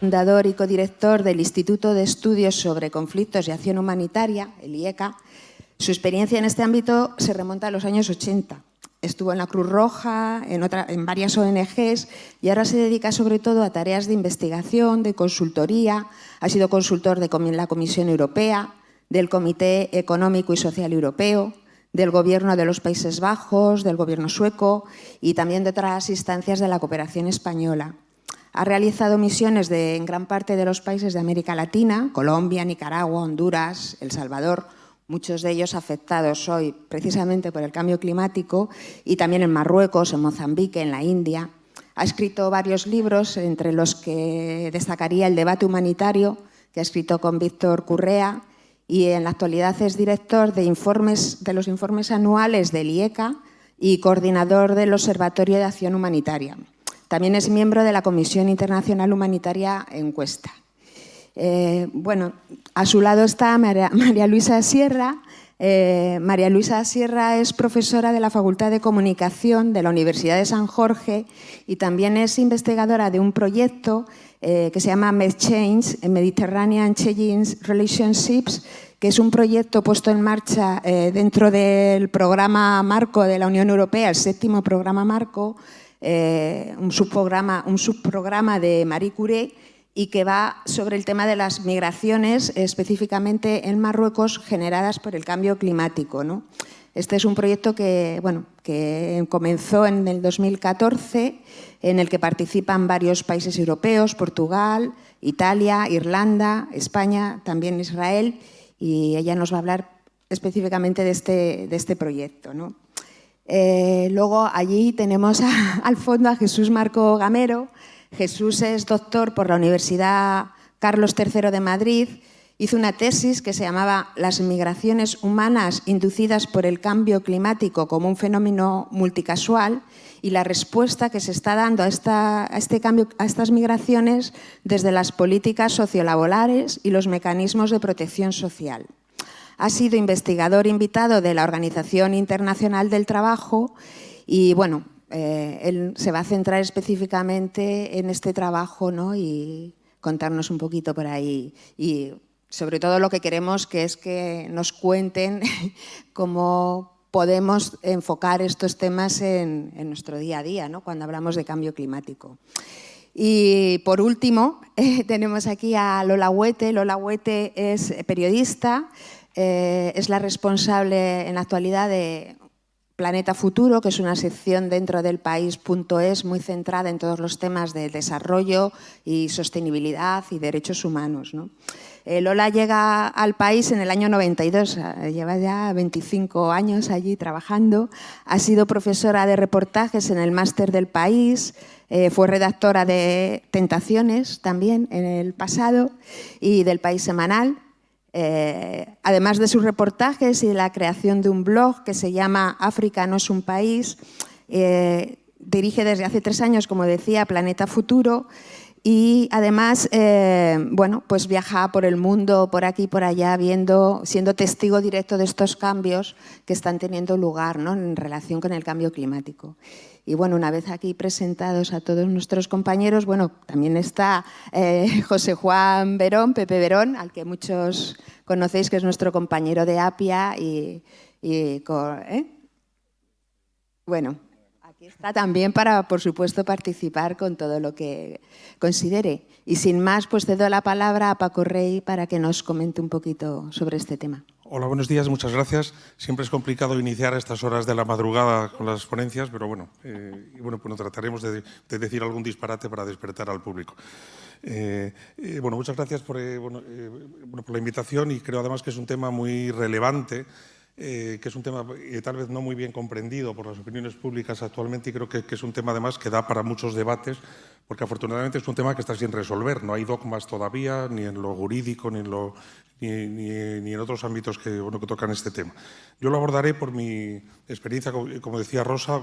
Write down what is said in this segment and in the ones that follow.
fundador y codirector del Instituto de Estudios sobre Conflictos y Acción Humanitaria, el IECA. Su experiencia en este ámbito se remonta a los años 80. Estuvo en la Cruz Roja, en varias ONGs y ahora se dedica sobre todo a tareas de investigación, de consultoría. Ha sido consultor de la Comisión Europea, del Comité Económico y Social Europeo, del Gobierno de los Países Bajos, del Gobierno sueco y también de otras instancias de la cooperación española. Ha realizado misiones en gran parte de los países de América Latina, Colombia, Nicaragua, Honduras, El Salvador, muchos de ellos afectados hoy precisamente por el cambio climático, y también en Marruecos, en Mozambique, en la India. Ha escrito varios libros, entre los que destacaría El debate humanitario, que ha escrito con Víctor Currea, y en la actualidad es director de los informes anuales del IECA y coordinador del Observatorio de Acción Humanitaria. También es miembro de la Comisión Internacional Humanitaria Encuesta. Bueno, a su lado está María Luisa Sierra. María Luisa Sierra es profesora de la Facultad de Comunicación de la Universidad de San Jorge y también es investigadora de un proyecto que se llama MedChange, Mediterranean Changing Relationships, que es un proyecto puesto en marcha dentro del programa marco de la Unión Europea, el 7º programa marco, un subprograma de Marie Curie, y que va sobre el tema de las migraciones, específicamente en Marruecos, generadas por el cambio climático, ¿no? Este es un proyecto que comenzó en el 2014, en el que participan varios países europeos, Portugal, Italia, Irlanda, España, también Israel, y ella nos va a hablar específicamente de este proyecto, ¿no? Luego allí tenemos al fondo a Jesús Marco Gamero. Jesús es doctor por la Universidad Carlos III de Madrid. Hizo una tesis que se llamaba Las migraciones humanas inducidas por el cambio climático como un fenómeno multicasual y la respuesta que se está dando a este cambio, a estas migraciones desde las políticas sociolaborales y los mecanismos de protección social. Ha sido investigador invitado de la Organización Internacional del Trabajo y, bueno, él se va a centrar específicamente en este trabajo, ¿no? Y contarnos un poquito por ahí. Y sobre todo lo que queremos es que nos cuenten cómo podemos enfocar estos temas en nuestro día a día, ¿no? Cuando hablamos de cambio climático. Y por último, tenemos aquí a Lola Huete. Lola Huete es periodista, es la responsable en la actualidad de Planeta Futuro, que es una sección dentro del País.es muy centrada en todos los temas de desarrollo y sostenibilidad y derechos humanos, ¿no? Lola llega al país en el año 92, lleva ya 25 años allí trabajando, ha sido profesora de reportajes en el máster del País, fue redactora de Tentaciones también en el pasado y del País Semanal. Además de sus reportajes y de la creación de un blog que se llama África no es un país, dirige desde hace 3 años, como decía, Planeta Futuro y además bueno, pues viaja por el mundo, por aquí y por allá, siendo testigo directo de estos cambios que están teniendo lugar, ¿no? En relación con el cambio climático. Y bueno, una vez aquí presentados a todos nuestros compañeros, bueno, también está José Juan Verón, Pepe Verón, al que muchos conocéis, que es nuestro compañero de APIA bueno, aquí está también para, por supuesto, participar con todo lo que considere. Y sin más, pues cedo la palabra a Paco Rey para que nos comente un poquito sobre este tema. Hola, buenos días, muchas gracias. Siempre es complicado iniciar a estas horas de la madrugada con las ponencias, pero bueno, pues trataremos de decir algún disparate para despertar al público. Bueno, muchas gracias por la invitación y creo además que es un tema muy relevante, que es un tema tal vez no muy bien comprendido por las opiniones públicas actualmente y creo que es un tema además que da para muchos debates porque afortunadamente es un tema que está sin resolver. No hay dogmas todavía, ni en lo jurídico, ni en otros ámbitos que tocan este tema. Yo lo abordaré por mi experiencia, como decía Rosa,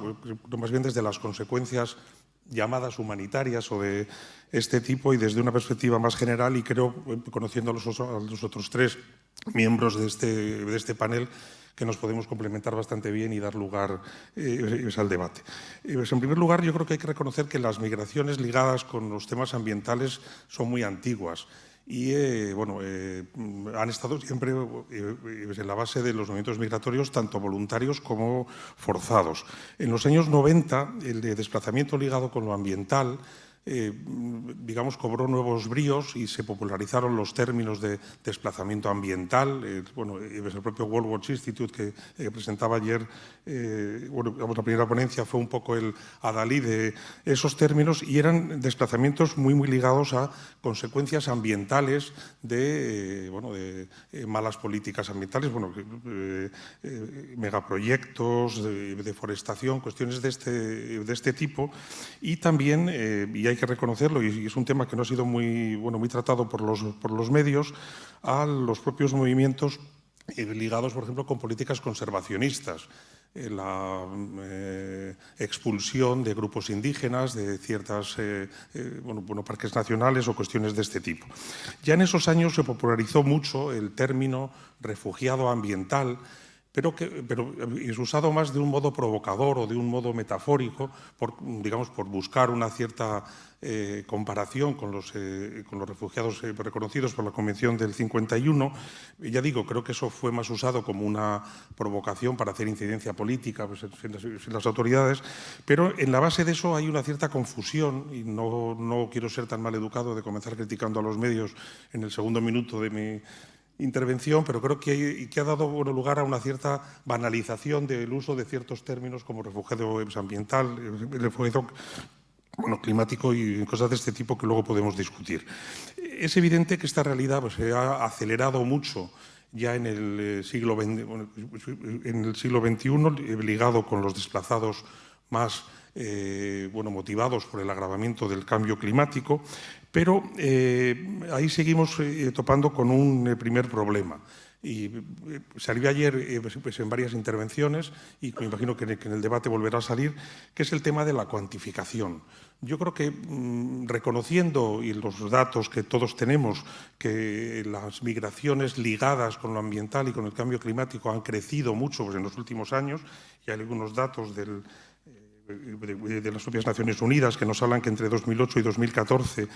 más bien desde las consecuencias llamadas humanitarias o de este tipo y desde una perspectiva más general y creo, conociendo a los otros 3 miembros de este panel, que nos podemos complementar bastante bien y dar lugar al debate. En primer lugar, yo creo que hay que reconocer que las migraciones ligadas con los temas ambientales son muy antiguas y han estado siempre en la base de los movimientos migratorios, tanto voluntarios como forzados. En los años 90, el de desplazamiento ligado con lo ambiental digamos, cobró nuevos bríos y se popularizaron los términos de desplazamiento ambiental. El propio World Watch Institute que presentaba ayer, la primera ponencia fue un poco el adalid de esos términos y eran desplazamientos muy ligados a consecuencias ambientales de malas políticas ambientales, megaproyectos, de deforestación, cuestiones de este tipo y también, y hay que reconocerlo, y es un tema que no ha sido muy tratado por los medios, a los propios movimientos ligados, por ejemplo, con políticas conservacionistas. La expulsión de grupos indígenas, de ciertos parques nacionales o cuestiones de este tipo. Ya en esos años se popularizó mucho el término refugiado ambiental, pero es usado más de un modo provocador o de un modo metafórico, por buscar una cierta comparación con los refugiados reconocidos por la Convención del 51. Ya digo, creo que eso fue más usado como una provocación para hacer incidencia política en las autoridades, pero en la base de eso hay una cierta confusión, y no quiero ser tan mal educado de comenzar criticando a los medios en el segundo minuto de mi intervención, pero creo que ha dado lugar a una cierta banalización del uso de ciertos términos como refugiado ambiental, refugiado climático y cosas de este tipo que luego podemos discutir. Es evidente que esta realidad se ha acelerado mucho ya en el siglo XXI, ligado con los desplazados más motivados por el agravamiento del cambio climático, pero ahí seguimos topando con un primer problema. Y salió ayer en varias intervenciones, y me imagino que en el debate volverá a salir, que es el tema de la cuantificación. Yo creo que reconociendo, y los datos que todos tenemos, que las migraciones ligadas con lo ambiental y con el cambio climático han crecido mucho en los últimos años, y hay algunos datos de las propias Naciones Unidas que nos hablan que entre 2008 y 2014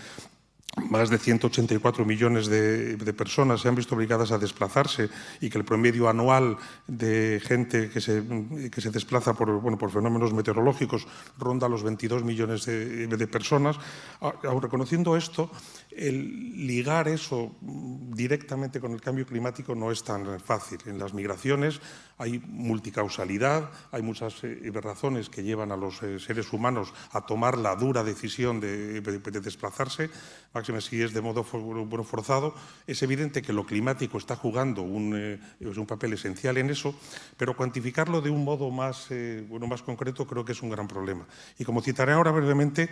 más de 184 millones de personas se han visto obligadas a desplazarse y que el promedio anual de gente que se desplaza por fenómenos meteorológicos ronda los 22 millones de personas. Aun reconociendo esto, el ligar eso directamente con el cambio climático no es tan fácil. En las migraciones hay multicausalidad, hay muchas razones que llevan a los seres humanos a tomar la dura decisión de desplazarse, máxime si es de modo forzado. Es evidente que lo climático está jugando un papel esencial en eso, pero cuantificarlo de un modo más concreto creo que es un gran problema. Y como citaré ahora brevemente,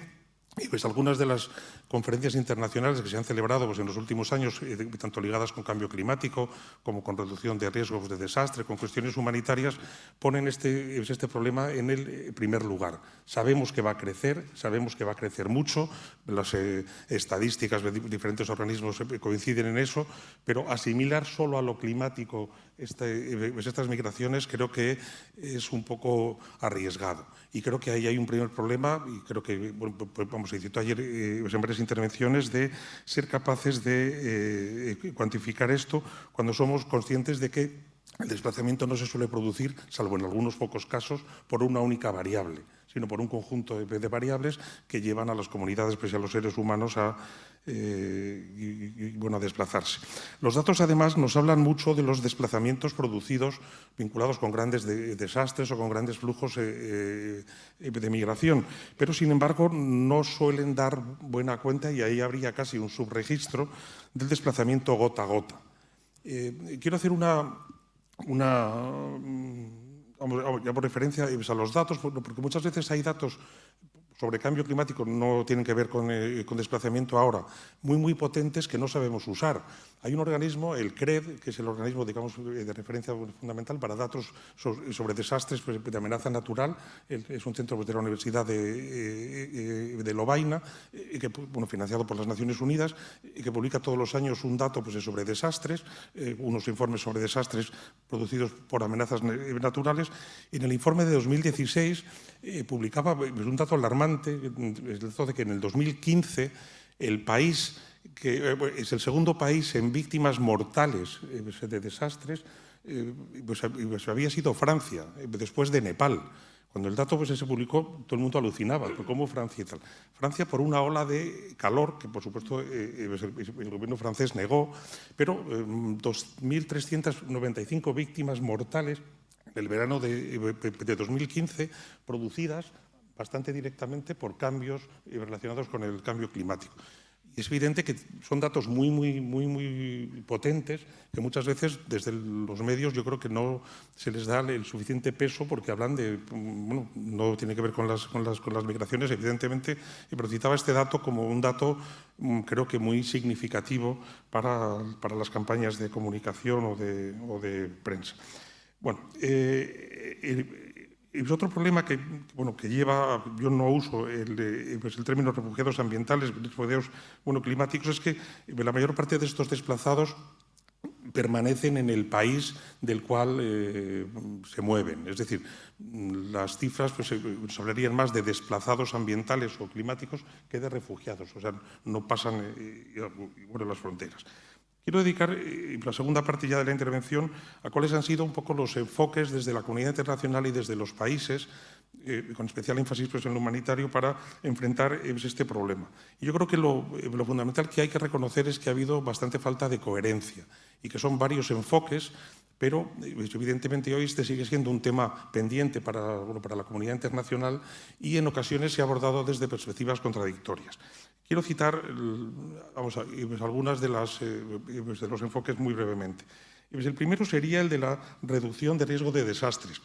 algunas de las conferencias internacionales que se han celebrado en los últimos años, tanto ligadas con cambio climático como con reducción de riesgos de desastre, con cuestiones humanitarias, ponen este problema en el primer lugar. Sabemos que va a crecer mucho, las estadísticas de diferentes organismos coinciden en eso, pero asimilar solo a lo climático estas migraciones creo que es un poco arriesgado. Y creo que ahí hay un primer problema, y creo que, se citó ayer en varias intervenciones, de ser capaces de cuantificar esto cuando somos conscientes de que el desplazamiento no se suele producir, salvo en algunos pocos casos, por una única variable, sino por un conjunto de variables que llevan a las comunidades, a los seres humanos, a desplazarse. Los datos, además, nos hablan mucho de los desplazamientos producidos vinculados con grandes desastres o con grandes flujos de migración, pero, sin embargo, no suelen dar buena cuenta, y ahí habría casi un subregistro del desplazamiento gota a gota. Quiero hacer ya por referencia a los datos, porque muchas veces hay datos sobre cambio climático, no tienen que ver con desplazamiento ahora, muy potentes que no sabemos usar. Hay un organismo, el CRED, que es el organismo, digamos, de referencia fundamental para datos sobre desastres de amenaza natural. Es un centro de la Universidad de Lovaina, financiado por las Naciones Unidas, y que publica todos los años un dato sobre desastres, unos informes sobre desastres producidos por amenazas naturales. En el informe de 2016 publicaba un dato alarmante, el dato de que en el 2015 el país, que es el segundo país en víctimas mortales de desastres, había sido Francia, después de Nepal. Cuando el dato se publicó, todo el mundo alucinaba, ¿cómo Francia y tal? Francia por una ola de calor, que por supuesto el gobierno francés negó, pero 2.395 víctimas mortales del verano de 2015, producidas bastante directamente por cambios relacionados con el cambio climático. Y es evidente que son datos muy potentes, que muchas veces desde los medios yo creo que no se les da el suficiente peso, porque hablan de, no tiene que ver con las migraciones, evidentemente, pero citaba este dato como un dato creo que muy significativo para las campañas de comunicación o de prensa. Bueno, y otro problema que lleva, yo no uso el término refugiados ambientales, refugiados climáticos, es que la mayor parte de estos desplazados permanecen en el país del cual se mueven. Es decir, las cifras nos hablarían más de desplazados ambientales o climáticos que de refugiados, o sea, no pasan las fronteras. Quiero dedicar la segunda parte ya de la intervención a cuáles han sido un poco los enfoques desde la comunidad internacional y desde los países, con especial énfasis en lo humanitario, para enfrentar este problema. Y yo creo que lo fundamental que hay que reconocer es que ha habido bastante falta de coherencia y que son varios enfoques, pero evidentemente hoy este sigue siendo un tema pendiente para la comunidad internacional y en ocasiones se ha abordado desde perspectivas contradictorias. Quiero citar algunas de los enfoques muy brevemente. El primero sería el de la reducción de riesgo de desastres.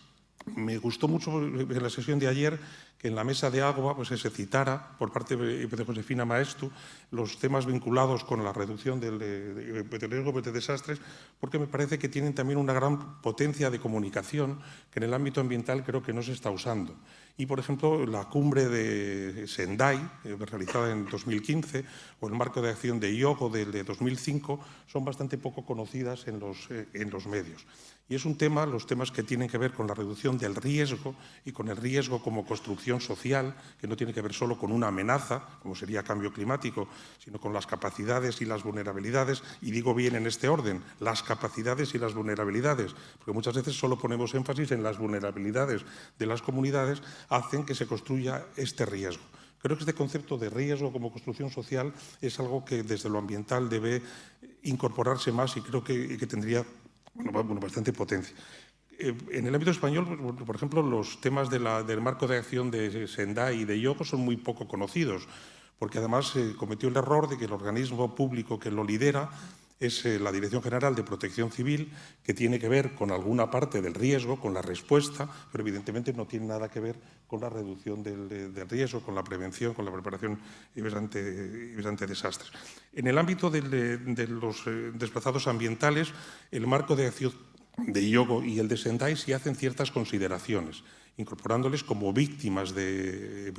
Me gustó mucho en la sesión de ayer que en la mesa de agua se citara por parte de Josefina Maestu los temas vinculados con la reducción del riesgo de desastres, porque me parece que tienen también una gran potencia de comunicación que en el ámbito ambiental creo que no se está usando. Y, por ejemplo, la cumbre de Sendai, realizada en 2015, o el marco de acción de Hyogo de 2005, son bastante poco conocidas en los medios. Y es un tema, los temas que tienen que ver con la reducción del riesgo y con el riesgo como construcción social, que no tiene que ver solo con una amenaza, como sería cambio climático, sino con las capacidades y las vulnerabilidades, y digo bien en este orden, las capacidades y las vulnerabilidades, porque muchas veces solo ponemos énfasis en las vulnerabilidades de las comunidades, hacen que se construya este riesgo. Creo que este concepto de riesgo como construcción social es algo que desde lo ambiental debe incorporarse más y creo que tendría bastante potencia. En el ámbito español, por ejemplo, los temas del marco de acción de Sendai y de Hyogo son muy poco conocidos, porque además se cometió el error de que el organismo público que lo lidera es la Dirección General de Protección Civil, que tiene que ver con alguna parte del riesgo, con la respuesta, pero evidentemente no tiene nada que ver con la reducción del riesgo, con la prevención, con la preparación ante desastres. En el ámbito de los desplazados ambientales, el marco de acción de Hyogo y el de Sendai sí hacen ciertas consideraciones, incorporándoles como víctimas de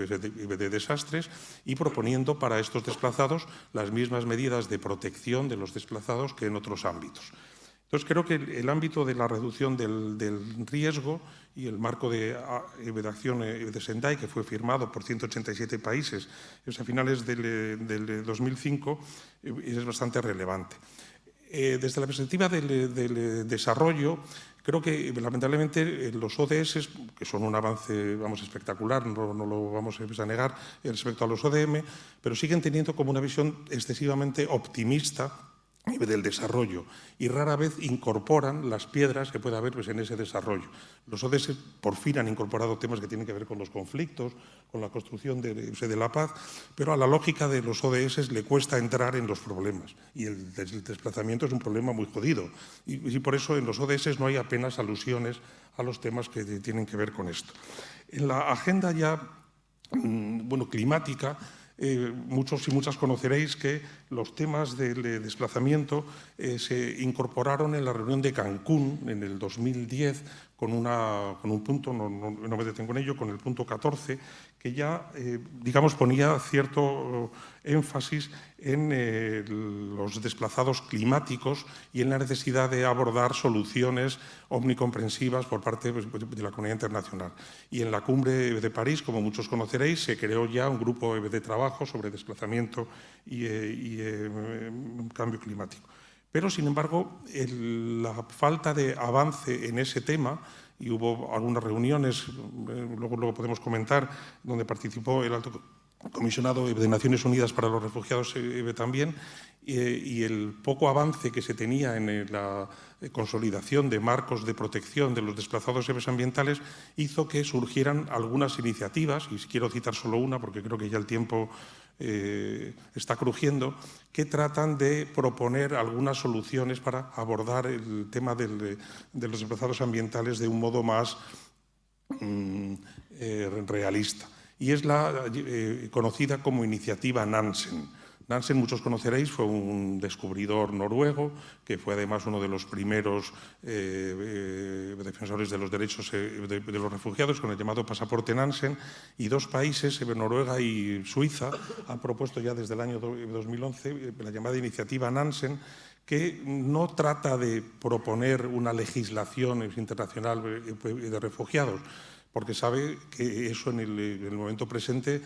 desastres y proponiendo para estos desplazados las mismas medidas de protección de los desplazados que en otros ámbitos. Entonces, creo que el ámbito de la reducción del riesgo y el marco de acción de Sendai, que fue firmado por 187 países a finales del 2005, es bastante relevante. Desde la perspectiva del desarrollo, creo que lamentablemente los ODS, que son un avance espectacular, no lo vamos a negar respecto a los ODM, pero siguen teniendo como una visión excesivamente optimista del desarrollo y rara vez incorporan las piedras que puede haber en ese desarrollo. Los ODS por fin han incorporado temas que tienen que ver con los conflictos, con la construcción de la paz, pero a la lógica de los ODS le cuesta entrar en los problemas y el desplazamiento es un problema muy jodido y por eso en los ODS no hay apenas alusiones a los temas que tienen que ver con esto. En la agenda ya climática, muchos y muchas conoceréis que los temas del desplazamiento se incorporaron en la reunión de Cancún en el 2010 con un punto, no me detengo en ello, con el punto 14, que ya, digamos, ponía cierto énfasis en los desplazados climáticos y en la necesidad de abordar soluciones omnicomprensivas por parte de la comunidad internacional. Y en la cumbre de París, como muchos conoceréis, se creó ya un grupo de trabajo sobre desplazamiento y cambio climático. Pero, sin embargo, la falta de avance en ese tema, y hubo algunas reuniones, luego podemos comentar, donde participó el alto comisionado de Naciones Unidas para los Refugiados también, y el poco avance que se tenía en la consolidación de marcos de protección de los desplazados ambientales hizo que surgieran algunas iniciativas, y quiero citar solo una porque creo que ya el tiempo está crujiendo, que tratan de proponer algunas soluciones para abordar el tema de los desplazados ambientales de un modo más realista. Y es la conocida como iniciativa Nansen. Nansen, muchos conoceréis, fue un descubridor noruego, que fue además uno de los primeros defensores de los derechos de los refugiados, con el llamado pasaporte Nansen, y dos países, Noruega y Suiza, han propuesto ya desde el año 2011 la llamada iniciativa Nansen, que no trata de proponer una legislación internacional de refugiados, porque sabe que eso en el momento presente,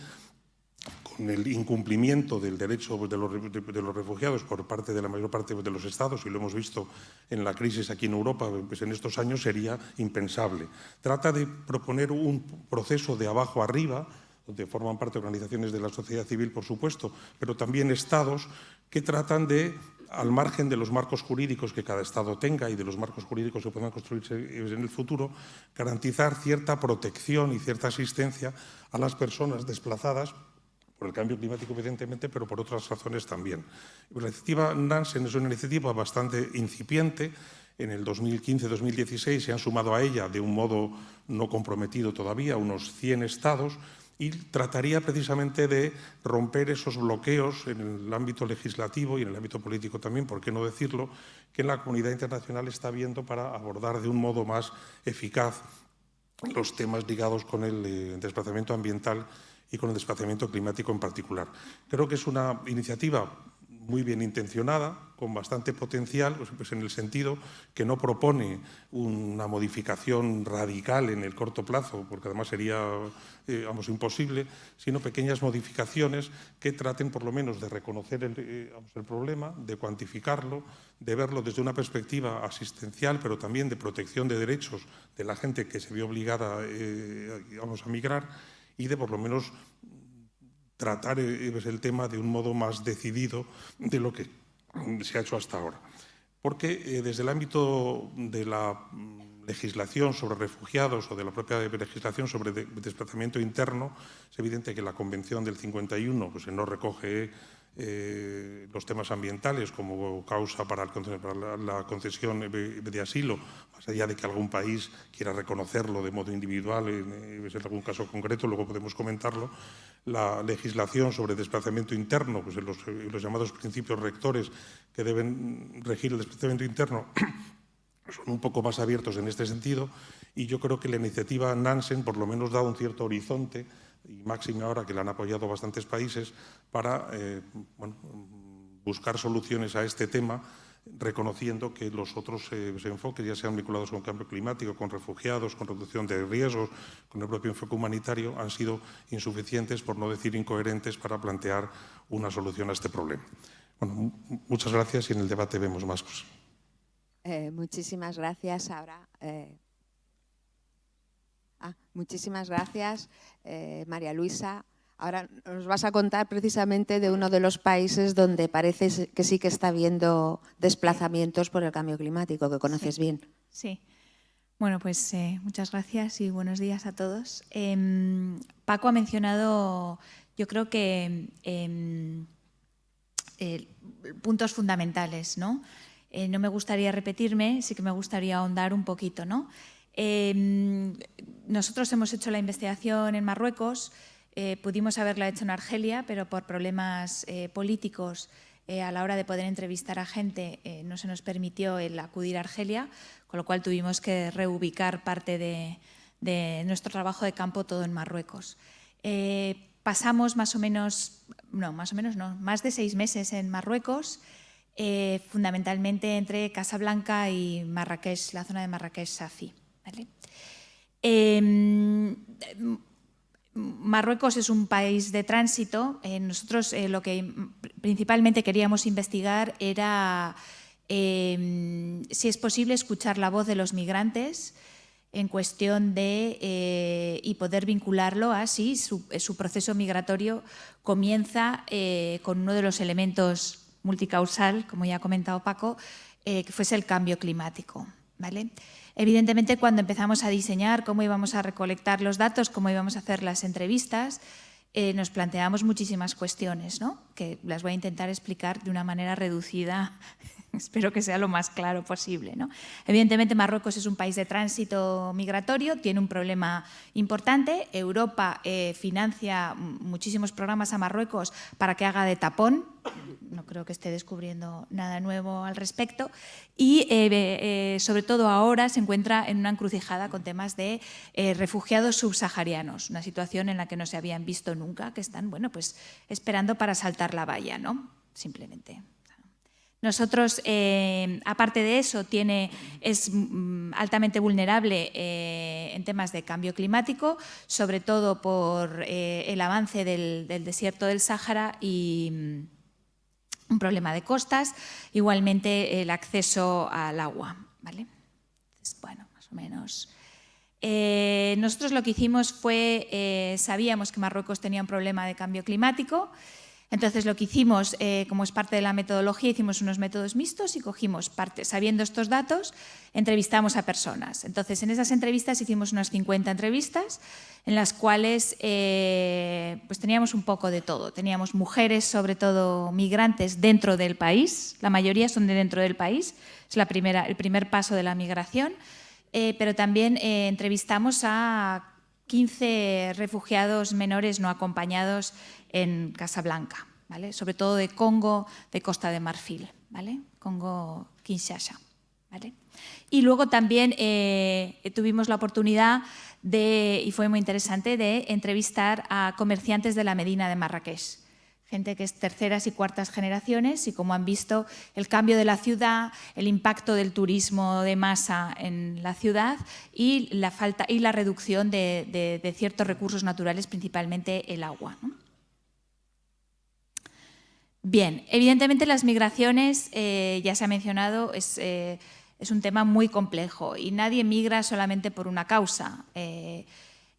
con el incumplimiento del derecho de los refugiados por parte de la mayor parte de los Estados, y lo hemos visto en la crisis aquí en Europa, pues en estos años sería impensable. Trata de proponer un proceso de abajo arriba, donde forman parte organizaciones de la sociedad civil, por supuesto, pero también Estados que tratan de, al margen de los marcos jurídicos que cada Estado tenga y de los marcos jurídicos que puedan construirse en el futuro, garantizar cierta protección y cierta asistencia a las personas desplazadas por el cambio climático, evidentemente, pero por otras razones también. La iniciativa Nansen es una iniciativa bastante incipiente. En el 2015-2016 se han sumado a ella, de un modo no comprometido todavía, unos 100 Estados, y trataría precisamente de romper esos bloqueos en el ámbito legislativo y en el ámbito político también, por qué no decirlo, que la comunidad internacional está viendo para abordar de un modo más eficaz los temas ligados con el desplazamiento ambiental y con el desplazamiento climático en particular. Creo que es una iniciativa muy bien intencionada, con bastante potencial, pues en el sentido que no propone una modificación radical en el corto plazo, porque además sería imposible, sino pequeñas modificaciones que traten por lo menos de reconocer el problema, de cuantificarlo, de verlo desde una perspectiva asistencial, pero también de protección de derechos de la gente que se vio obligada a migrar, y de por lo menos tratar el tema de un modo más decidido de lo que se ha hecho hasta ahora. Porque desde el ámbito de la legislación sobre refugiados o de la propia legislación sobre desplazamiento interno, es evidente que la Convención del 51 pues, no recoge los temas ambientales como causa para la concesión de asilo, más allá de que algún país quiera reconocerlo de modo individual, en algún caso concreto, luego podemos comentarlo. La legislación sobre desplazamiento interno, pues los llamados principios rectores que deben regir el desplazamiento interno, son un poco más abiertos en este sentido, y yo creo que la iniciativa Nansen por lo menos da un cierto horizonte, y máxime ahora que la han apoyado bastantes países, para buscar soluciones a este tema, reconociendo que los otros enfoques, ya sean vinculados con cambio climático, con refugiados, con reducción de riesgos, con el propio enfoque humanitario, han sido insuficientes, por no decir incoherentes, para plantear una solución a este problema. Bueno, muchas gracias y en el debate vemos más cosas. Muchísimas gracias. Ahora, muchísimas gracias, María Luisa. Ahora nos vas a contar precisamente de uno de los países donde parece que sí que está habiendo desplazamientos por el cambio climático, que conoces bien. Sí. Bueno, pues muchas gracias y buenos días a todos. Paco ha mencionado, yo creo que puntos fundamentales, ¿no? No me gustaría repetirme, sí que me gustaría ahondar un poquito, ¿no? Nosotros hemos hecho la investigación en Marruecos Pudimos haberlo hecho en Argelia, pero por problemas políticos a la hora de poder entrevistar a gente no se nos permitió el acudir a Argelia, con lo cual tuvimos que reubicar parte de nuestro trabajo de campo todo en Marruecos. Pasamos más de 6 meses en Marruecos, fundamentalmente entre Casablanca y Marrakech, la zona de Marrakech-Safi. ¿Vale? Marruecos es un país de tránsito. Nosotros lo que principalmente queríamos investigar era si es posible escuchar la voz de los migrantes en cuestión de y poder vincularlo a si su proceso migratorio comienza con uno de los elementos multicausal, como ya ha comentado Paco, que fuese el cambio climático. ¿Vale? Evidentemente, cuando empezamos a diseñar cómo íbamos a recolectar los datos, cómo íbamos a hacer las entrevistas, nos planteamos muchísimas cuestiones, ¿no? Que las voy a intentar explicar de una manera reducida, espero que sea lo más claro posible, ¿no? Evidentemente, Marruecos es un país de tránsito migratorio, tiene un problema importante. Europa financia muchísimos programas a Marruecos para que haga de tapón. No creo que esté descubriendo nada nuevo al respecto. Y sobre todo ahora se encuentra en una encrucijada con temas de refugiados subsaharianos, una situación en la que no se habían visto nunca, que están, bueno, pues esperando para saltar la valla, ¿no? Simplemente. Nosotros, aparte de eso, es altamente vulnerable en temas de cambio climático, sobre todo por el avance del desierto del Sáhara y un problema de costas, igualmente el acceso al agua. ¿Vale? Entonces, bueno, más o menos. Nosotros lo que hicimos fue, sabíamos que Marruecos tenía un problema de cambio climático. Entonces, lo que hicimos, como es parte de la metodología, hicimos unos métodos mixtos y cogimos parte, sabiendo estos datos, entrevistamos a personas. Entonces, en esas entrevistas hicimos unas 50 entrevistas, en las cuales pues teníamos un poco de todo. Teníamos mujeres, sobre todo migrantes, dentro del país. La mayoría son de dentro del país. Es el primer paso de la migración. Pero también entrevistamos a 15 refugiados menores no acompañados en Casablanca, ¿vale? Sobre todo de Congo, de Costa de Marfil, ¿vale? Congo-Kinshasa, ¿vale? Y luego también tuvimos la oportunidad y fue muy interesante, de entrevistar a comerciantes de la Medina de Marrakech, gente que es terceras y cuartas generaciones, y como han visto el cambio de la ciudad, el impacto del turismo de masa en la ciudad y la falta y la reducción de ciertos recursos naturales, principalmente el agua, ¿no? Bien, evidentemente las migraciones, ya se ha mencionado, es un tema muy complejo y nadie migra solamente por una causa.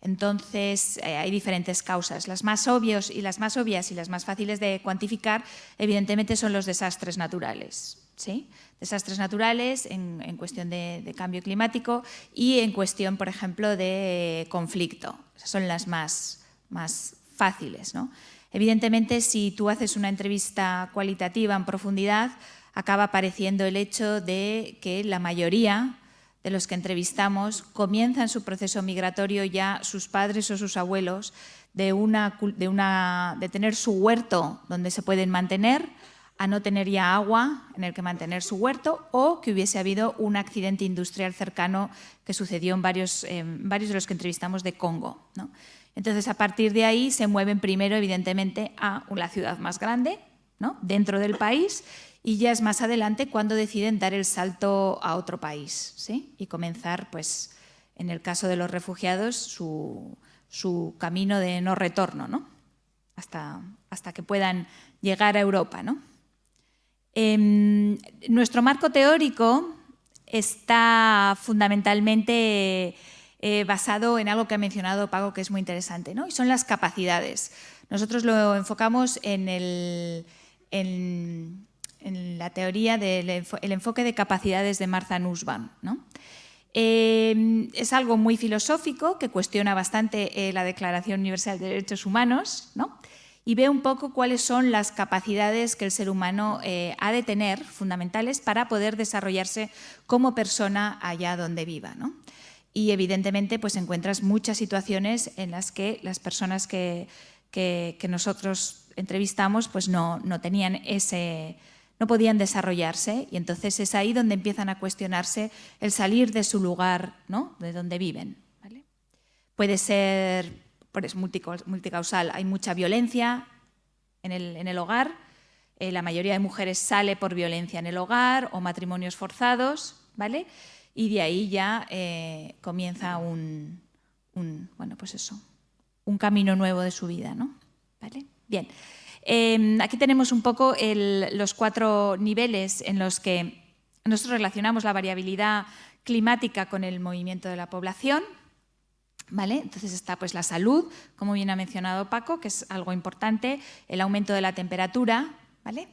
Entonces, hay diferentes causas. Las más obvias y las más fáciles de cuantificar, evidentemente, son los desastres naturales, ¿sí? Desastres naturales en cuestión de cambio climático y en cuestión, por ejemplo, de conflicto. Esas son las más fáciles, ¿no? Evidentemente, si tú haces una entrevista cualitativa en profundidad, acaba apareciendo el hecho de que la mayoría de los que entrevistamos comienzan su proceso migratorio ya sus padres o sus abuelos de tener su huerto donde se pueden mantener, a no tener ya agua en el que mantener su huerto, o que hubiese habido un accidente industrial cercano que sucedió en varios de los que entrevistamos de Congo, ¿no? Entonces, a partir de ahí se mueven primero, evidentemente, a la ciudad más grande, ¿no? Dentro del país, y ya es más adelante cuando deciden dar el salto a otro país, ¿sí? Y comenzar, pues, en el caso de los refugiados, su camino de no retorno, ¿no? Hasta que puedan llegar a Europa, ¿no? Nuestro marco teórico está fundamentalmente basado en algo que ha mencionado Paco, que es muy interesante, ¿no? Y son las capacidades. Nosotros lo enfocamos en la teoría del enfoque de capacidades de Martha Nussbaum, ¿no? Es algo muy filosófico que cuestiona bastante la Declaración Universal de Derechos Humanos, ¿no? Y ve un poco cuáles son las capacidades que el ser humano ha de tener, fundamentales, para poder desarrollarse como persona allá donde viva, ¿no? y evidentemente pues encuentras muchas situaciones en las que las personas que nosotros entrevistamos pues no tenían no podían desarrollarse, y entonces es ahí donde empiezan a cuestionarse el salir de su lugar, ¿no?, de donde viven, ¿vale? Puede ser, es multicausal, hay mucha violencia en el hogar, la mayoría de mujeres sale por violencia en el hogar o matrimonios forzados, ¿vale? Y de ahí ya comienza bueno, pues eso, un camino nuevo de su vida, ¿no? ¿Vale? Bien. Aquí tenemos un poco los 4 niveles en los que nosotros relacionamos la variabilidad climática con el movimiento de la población, ¿vale? Entonces está pues la salud, como bien ha mencionado Paco, que es algo importante, el aumento de la temperatura, ¿vale?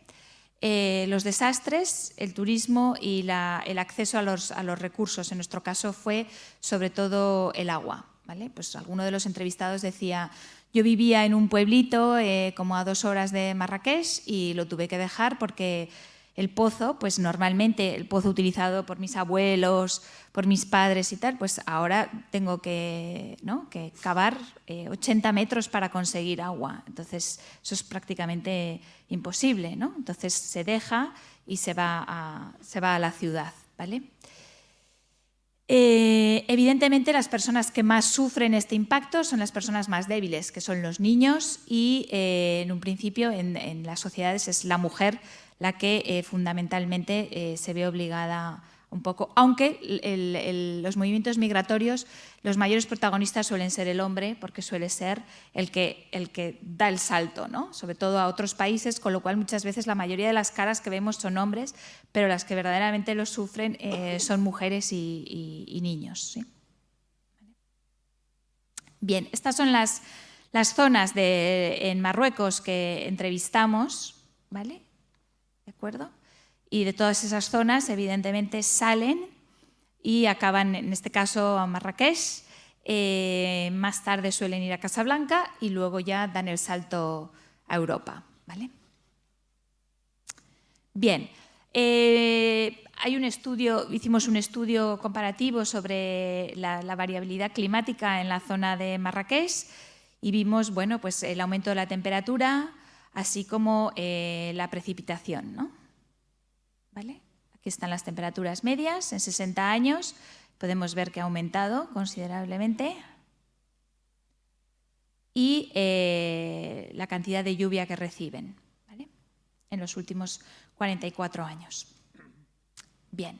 Los desastres, el turismo y el acceso a los recursos. En nuestro caso fue sobre todo el agua, ¿vale? Pues alguno de los entrevistados decía: yo vivía en un pueblito como a 2 horas de Marrakech y lo tuve que dejar porque el pozo, pues normalmente el pozo utilizado por mis abuelos, por mis padres y tal, pues ahora tengo que cavar 80 metros para conseguir agua. Entonces eso es prácticamente imposible, ¿no? Entonces se deja y se va a la ciudad, ¿vale? Evidentemente las personas que más sufren este impacto son las personas más débiles, que son los niños, y en un principio en las sociedades es la mujer la que fundamentalmente se ve obligada un poco, aunque los movimientos migratorios, los mayores protagonistas suelen ser el hombre, porque suele ser el que da el salto, ¿no? Sobre todo a otros países, con lo cual muchas veces la mayoría de las caras que vemos son hombres, pero las que verdaderamente lo sufren son mujeres y niños, ¿sí? Bien, estas son las zonas en Marruecos que entrevistamos, ¿vale? ¿De acuerdo? Y de todas esas zonas, evidentemente, salen y acaban, en este caso, a Marrakech. Más tarde suelen ir a Casablanca y luego ya dan el salto a Europa, ¿vale? Bien. Hay un estudio, hicimos un estudio comparativo sobre la variabilidad climática en la zona de Marrakech y vimos, bueno, pues el aumento de la temperatura, así como la precipitación, ¿no? ¿Vale? Aquí están las temperaturas medias en 60 años. Podemos ver que ha aumentado considerablemente. Y la cantidad de lluvia que reciben, ¿vale?, en los últimos 44 años. Bien.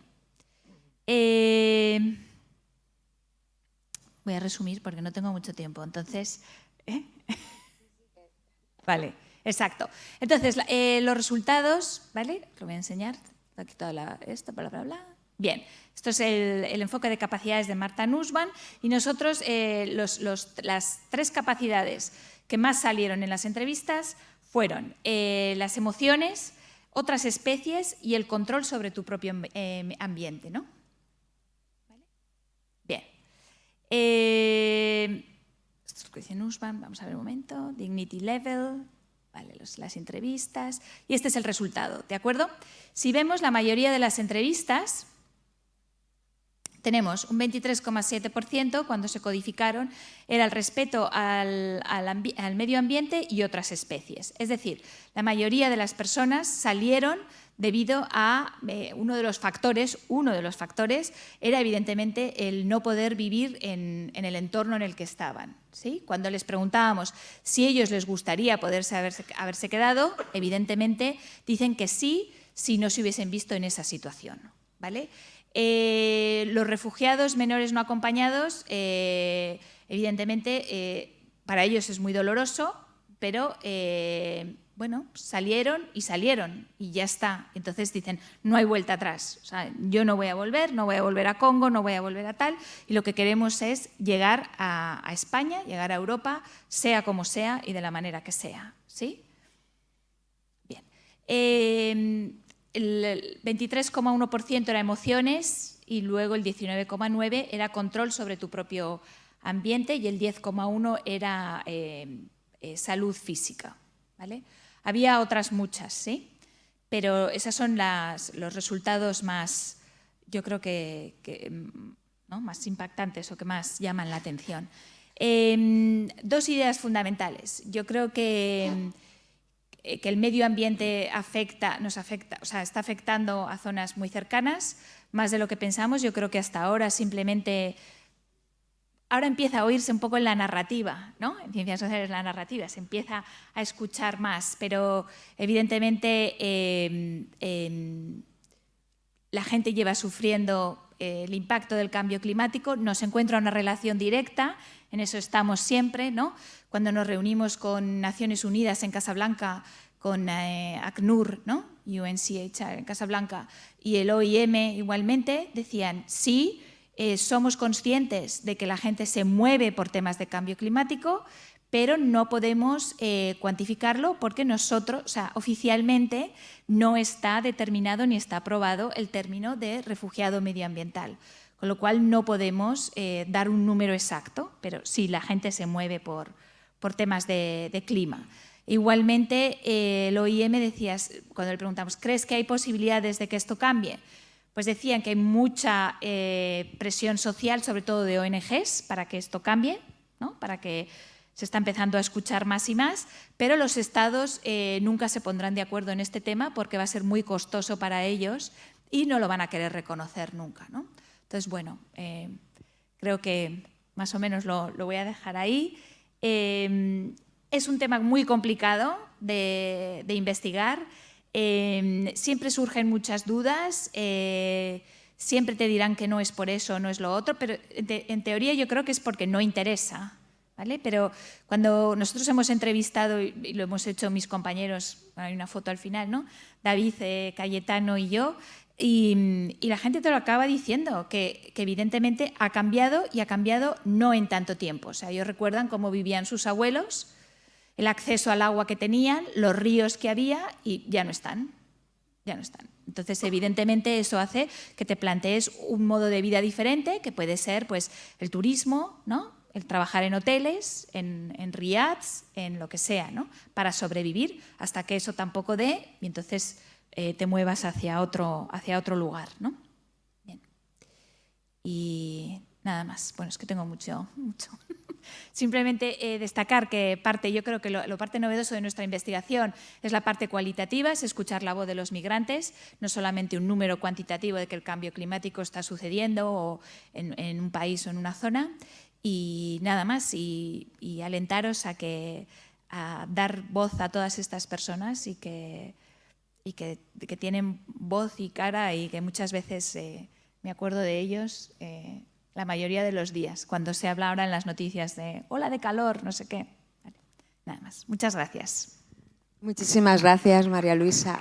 Voy a resumir porque no tengo mucho tiempo. Entonces, vale, exacto. Entonces, los resultados, ¿vale? Lo voy a enseñar. Aquí toda esto, bla, bla, bla. Bien, esto es el enfoque de capacidades de Marta Nussbaum, y nosotros las 3 capacidades que más salieron en las entrevistas fueron las emociones, otras especies y el control sobre tu propio ambiente, ¿no? ¿Vale? Bien. Esto es lo que dice Nussbaum, vamos a ver un momento. Dignity level. Vale, las entrevistas, y este es el resultado, ¿de acuerdo? Si vemos la mayoría de las entrevistas, tenemos un 23,7% cuando se codificaron, era el respeto al medio ambiente y otras especies. Es decir, la mayoría de las personas salieron debido a uno de los factores era evidentemente el no poder vivir en el entorno en el que estaban, ¿sí? Cuando les preguntábamos si ellos les gustaría poderse haberse quedado, evidentemente dicen que sí, si no se hubiesen visto en esa situación, ¿vale? Los refugiados menores no acompañados, evidentemente para ellos es muy doloroso, pero bueno, salieron y ya está. Entonces dicen, no hay vuelta atrás. O sea, yo no voy a volver a Congo, no voy a volver a tal, y lo que queremos es llegar a España, llegar a Europa, sea como sea y de la manera que sea, ¿sí? Bien. El 23,1% era emociones y luego el 19,9% era control sobre tu propio ambiente y el 10,1% era salud física, ¿vale? Había otras muchas, ¿sí? Pero esos son los resultados más, yo creo que ¿no?, más impactantes o que más llaman la atención. Dos ideas fundamentales. Yo creo que el medio ambiente nos afecta, o sea, está afectando a zonas muy cercanas, más de lo que pensamos. Yo creo que hasta ahora simplemente... Ahora empieza a oírse un poco en la narrativa, ¿no? En ciencias sociales la narrativa, se empieza a escuchar más, pero evidentemente la gente lleva sufriendo el impacto del cambio climático, no se encuentra una relación directa, en eso estamos siempre, ¿no? Cuando nos reunimos con Naciones Unidas en Casablanca, con ACNUR, ¿no?, UNCHR en Casablanca, y el OIM igualmente, decían sí, somos conscientes de que la gente se mueve por temas de cambio climático, pero no podemos cuantificarlo porque nosotros, o sea, oficialmente no está determinado ni está aprobado el término de refugiado medioambiental, con lo cual no podemos dar un número exacto, pero sí, la gente se mueve por temas de clima. Igualmente, el OIM decía, cuando le preguntamos, ¿crees que hay posibilidades de que esto cambie? Pues decían que hay mucha presión social, sobre todo de ONGs, para que esto cambie, ¿no?, para que se está empezando a escuchar más y más, pero los estados nunca se pondrán de acuerdo en este tema porque va a ser muy costoso para ellos y no lo van a querer reconocer nunca, ¿no? Entonces, bueno, creo que más o menos lo voy a dejar ahí. Es un tema muy complicado de investigar. Siempre surgen muchas dudas, siempre te dirán que no es por eso, no es lo otro, pero en teoría yo creo que es porque no interesa, ¿vale? Pero cuando nosotros hemos entrevistado, y lo hemos hecho mis compañeros, hay una foto al final, ¿no?, David, Cayetano y yo, y la gente te lo acaba diciendo, que evidentemente ha cambiado y ha cambiado no en tanto tiempo. O sea, ellos recuerdan cómo vivían sus abuelos, el acceso al agua que tenían, los ríos que había y ya no están. Entonces, evidentemente, eso hace que te plantees un modo de vida diferente, que puede ser pues, el turismo, ¿no?, el trabajar en hoteles, en riads, en lo que sea, ¿no?, para sobrevivir hasta que eso tampoco dé y entonces te muevas hacia otro lugar, ¿no? Bien. Y nada más. Bueno, es que tengo mucho. Simplemente destacar que yo creo que lo parte novedoso de nuestra investigación es la parte cualitativa, es escuchar la voz de los migrantes, no solamente un número cuantitativo de que el cambio climático está sucediendo o en un país o en una zona. Y nada más, y alentaros a dar voz a todas estas personas y que tienen voz y cara y que muchas veces me acuerdo de ellos la mayoría de los días, cuando se habla ahora en las noticias de ola de calor, no sé qué. Vale. Nada más. Muchas gracias. Muchísimas gracias, María Luisa.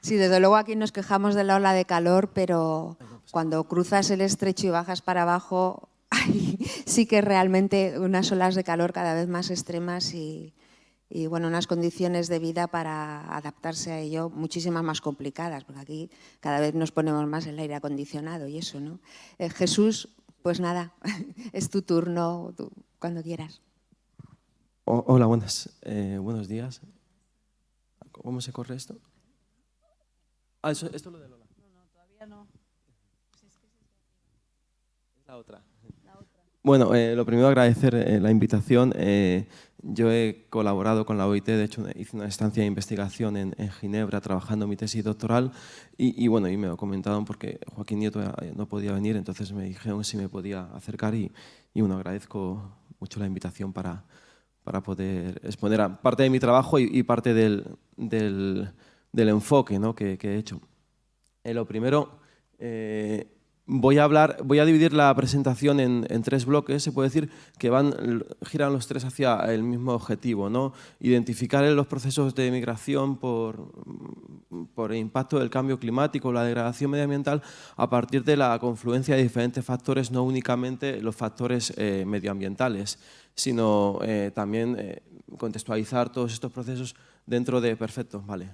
Sí, desde luego aquí nos quejamos de la ola de calor, pero cuando cruzas el estrecho y bajas para abajo, sí que realmente unas olas de calor cada vez más extremas y bueno, unas condiciones de vida para adaptarse a ello muchísimas más complicadas, porque aquí cada vez nos ponemos más el aire acondicionado y eso, ¿no? Jesús, pues nada, es tu turno, cuando quieras. Hola, buenos días. ¿Cómo se corre esto? Esto es lo de Lola. No, todavía no. Es la otra. Bueno, lo primero agradecer la invitación. Yo he colaborado con la OIT, de hecho hice una estancia de investigación en Ginebra trabajando mi tesis doctoral y bueno, y me lo comentaron porque Joaquín Nieto no podía venir, entonces me dijeron si me podía acercar y bueno, agradezco mucho la invitación para poder exponer parte de mi trabajo y parte del enfoque, ¿no?, que he hecho. Lo primero, voy a dividir la presentación en tres bloques, se puede decir que giran los tres hacia el mismo objetivo, ¿no? Identificar los procesos de migración por el impacto del cambio climático, la degradación medioambiental, a partir de la confluencia de diferentes factores, no únicamente los factores medioambientales, sino también contextualizar todos estos procesos dentro de... Perfecto, vale.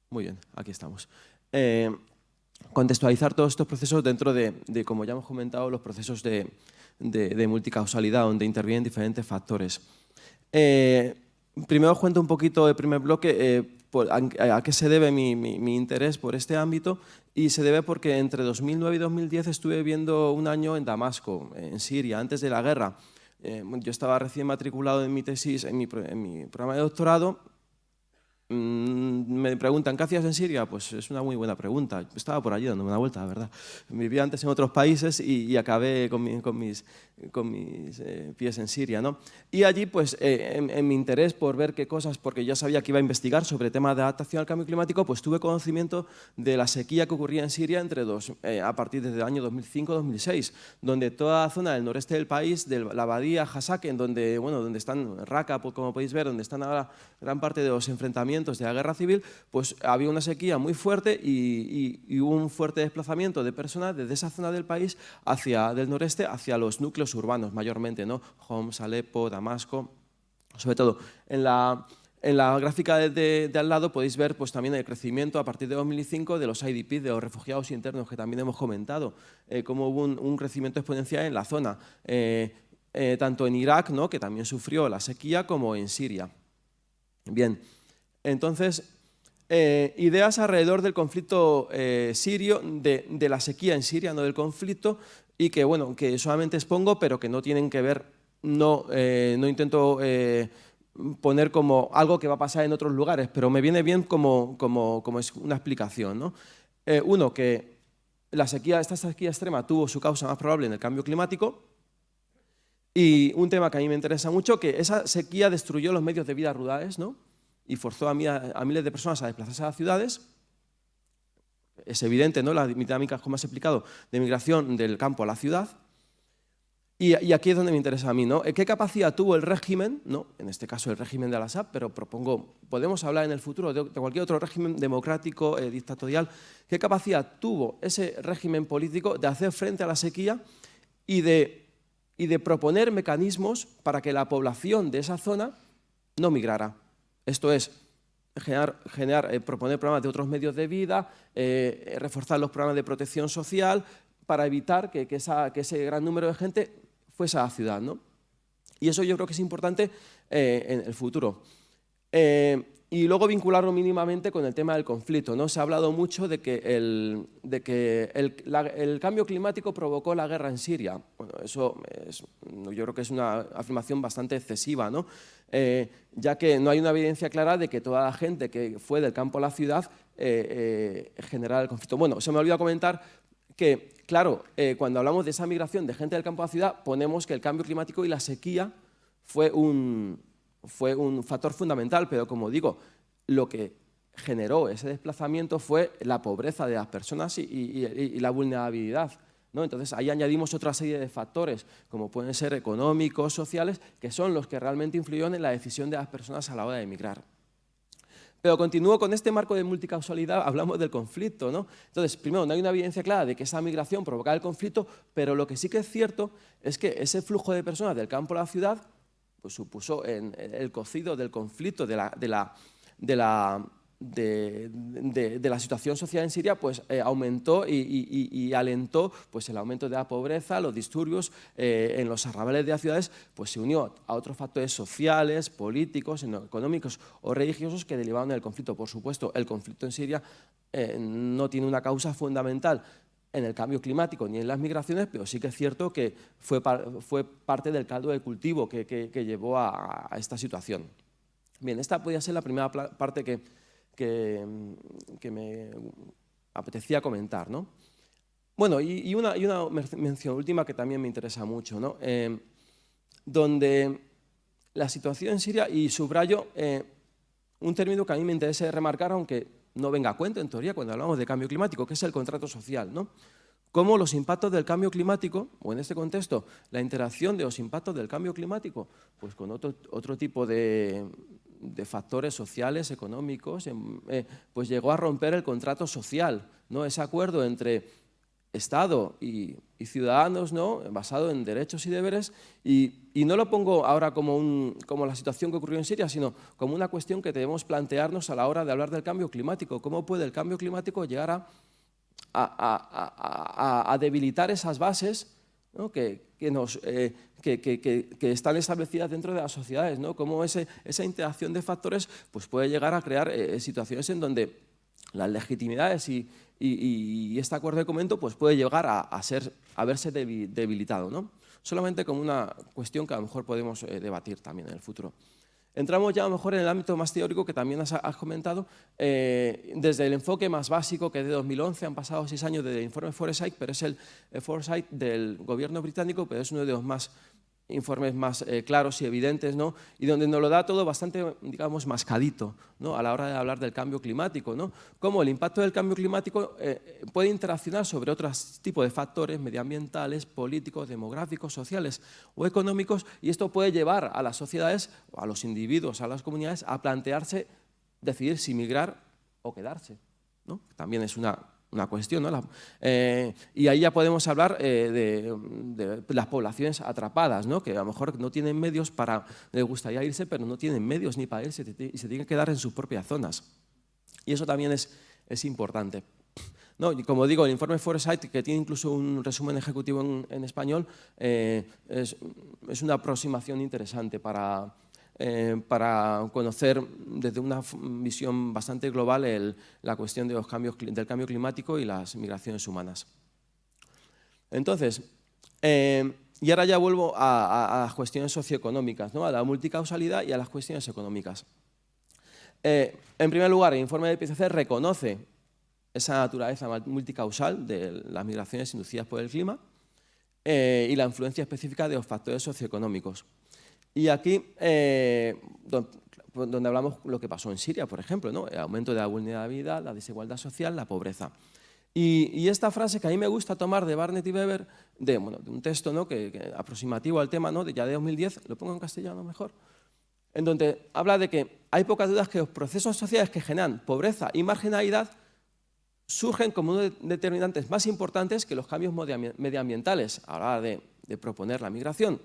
Muy bien, aquí estamos. Contextualizar todos estos procesos dentro de, como ya hemos comentado, los procesos de multicausalidad, donde intervienen diferentes factores. Primero os cuento un poquito el primer bloque, ¿A qué se debe mi interés por este ámbito? Y se debe porque entre 2009 y 2010 estuve viviendo un año en Damasco, en Siria, antes de la guerra. Yo estaba recién matriculado en mi tesis, en mi programa de doctorado. Me preguntan, ¿qué hacías en Siria? Pues es una muy buena pregunta. Estaba por allí dándome una vuelta, la verdad. Vivía antes en otros países y acabé con mis pies en Siria, ¿no? Y allí, pues, en mi interés por ver qué cosas, porque yo sabía que iba a investigar sobre temas de adaptación al cambio climático, pues tuve conocimiento de la sequía que ocurría en Siria a partir del año 2005-2006, donde toda la zona del noreste del país, de la Abadía, Hasakh, donde están Raqqa, como podéis ver, donde están ahora gran parte de los enfrentamientos de la guerra civil, pues había una sequía muy fuerte y hubo un fuerte desplazamiento de personas desde esa zona del país del noreste hacia los núcleos urbanos mayormente, ¿no? Homs, Alepo, Damasco, sobre todo. En la gráfica de al lado podéis ver pues, también el crecimiento a partir de 2005 de los IDP, de los refugiados internos, que también hemos comentado, cómo hubo un crecimiento exponencial en la zona, tanto en Irak, ¿no? Que también sufrió la sequía, como en Siria. Bien. Entonces, ideas alrededor del conflicto sirio, de la sequía en Siria, no del conflicto, y que, bueno, que solamente expongo, pero que no tienen que ver, no intento poner como algo que va a pasar en otros lugares, pero me viene bien como es una explicación, ¿no? Uno, que esta sequía extrema tuvo su causa más probable en el cambio climático, y un tema que a mí me interesa mucho, que esa sequía destruyó los medios de vida rurales, ¿no? Y forzó a miles de personas a desplazarse a las ciudades. Es evidente, ¿no?, las dinámicas, como has explicado, de migración del campo a la ciudad. Y aquí es donde me interesa a mí, ¿no? ¿Qué capacidad tuvo el régimen, ¿no?, en este caso el régimen de Al-Assad, pero podemos hablar en el futuro de cualquier otro régimen democrático, dictatorial, qué capacidad tuvo ese régimen político de hacer frente a la sequía y de proponer mecanismos para que la población de esa zona no migrara? Esto es, proponer programas de otros medios de vida, reforzar los programas de protección social para evitar que ese gran número de gente fuese a la ciudad, ¿no? Y eso yo creo que es importante en el futuro. Y luego vincularlo mínimamente con el tema del conflicto, ¿no? Se ha hablado mucho de que el cambio climático provocó la guerra en Siria. Bueno, eso yo creo que es una afirmación bastante excesiva, ¿no? Ya que no hay una evidencia clara de que toda la gente que fue del campo a la ciudad generara el conflicto. Bueno, se me olvidó comentar que, claro, cuando hablamos de esa migración de gente del campo a la ciudad, ponemos que el cambio climático y la sequía fue un factor fundamental, pero como digo, lo que generó ese desplazamiento fue la pobreza de las personas y la vulnerabilidad, ¿no? Entonces ahí añadimos otra serie de factores, como pueden ser económicos, sociales, que son los que realmente influyeron en la decisión de las personas a la hora de emigrar. Pero continúo con este marco de multicausalidad, hablamos del conflicto, ¿no? Entonces, primero, no hay una evidencia clara de que esa migración provocaba el conflicto, pero lo que sí que es cierto es que ese flujo de personas del campo a la ciudad pues supuso en el cocido del conflicto, de la situación social en Siria, pues aumentó y alentó pues el aumento de la pobreza, los disturbios en los arrabales de las ciudades, pues se unió a otros factores sociales, políticos, económicos o religiosos que derivaron del conflicto. Por supuesto, el conflicto en Siria no tiene una causa fundamental en el cambio climático ni en las migraciones, pero sí que es cierto que fue parte del caldo de cultivo que llevó a esta situación. Bien, esta podría ser la primera parte que me apetecía comentar, ¿no? Bueno, y una mención última que también me interesa mucho, ¿no? Donde la situación en Siria, y subrayo un término que a mí me interesa remarcar, aunque no venga a cuento, en teoría, cuando hablamos de cambio climático, que es el contrato social, ¿no? Cómo los impactos del cambio climático, o en este contexto, la interacción de los impactos del cambio climático, pues con otro tipo de factores sociales, económicos, pues llegó a romper el contrato social, ¿no? Ese acuerdo entre Estado y ciudadanos, ¿no?, basado en derechos y deberes, y no lo pongo ahora como la situación que ocurrió en Siria, sino como una cuestión que debemos plantearnos a la hora de hablar del cambio climático. ¿Cómo puede el cambio climático llegar a debilitar esas bases ¿no? que están establecidas dentro de las sociedades, ¿no? Cómo esa interacción de factores pues, puede llegar a crear situaciones en donde las legitimidades y este acuerdo que comento pues, puede llegar a verse debilitado, ¿no? Solamente como una cuestión que a lo mejor podemos debatir también en el futuro. Entramos ya a lo mejor en el ámbito más teórico que también has comentado, desde el enfoque más básico que es de 2011, han pasado 6 años desde el informe Foresight, pero es el Foresight del gobierno británico, pero es uno de los informes más claros y evidentes, ¿no? Y donde nos lo da todo bastante, digamos, mascadito, ¿no? A la hora de hablar del cambio climático, ¿no? Cómo el impacto del cambio climático puede interaccionar sobre otros tipos de factores medioambientales, políticos, demográficos, sociales o económicos, y esto puede llevar a las sociedades, a los individuos, a las comunidades, a plantearse, decidir si migrar o quedarse, ¿no? También es una cuestión, ¿no? Y ahí ya podemos hablar de las poblaciones atrapadas, ¿no? Que a lo mejor no tienen medios para, les gustaría irse, pero no tienen medios ni para irse y se tienen que quedar en sus propias zonas. Y eso también es importante. No, y como digo, el informe Foresight, que tiene incluso un resumen ejecutivo en español, es una aproximación interesante para conocer desde una visión bastante global la cuestión del cambio climático y las migraciones humanas. Entonces, y ahora ya vuelvo a las cuestiones socioeconómicas, ¿no? A la multicausalidad y a las cuestiones económicas. En primer lugar, el informe del IPCC reconoce esa naturaleza multicausal de las migraciones inducidas por el clima y la influencia específica de los factores socioeconómicos. Y aquí, donde hablamos lo que pasó en Siria, por ejemplo, ¿no? El aumento de la vulnerabilidad, la desigualdad social, la pobreza. Y esta frase que a mí me gusta tomar de Barnett y Weber, de un texto, ¿no? que aproximativo al tema, ¿no? Ya de 2010, lo pongo en castellano mejor, en donde habla de que hay pocas dudas que los procesos sociales que generan pobreza y marginalidad surgen como uno de determinantes más importantes que los cambios medioambientales a la hora de proponer la migración.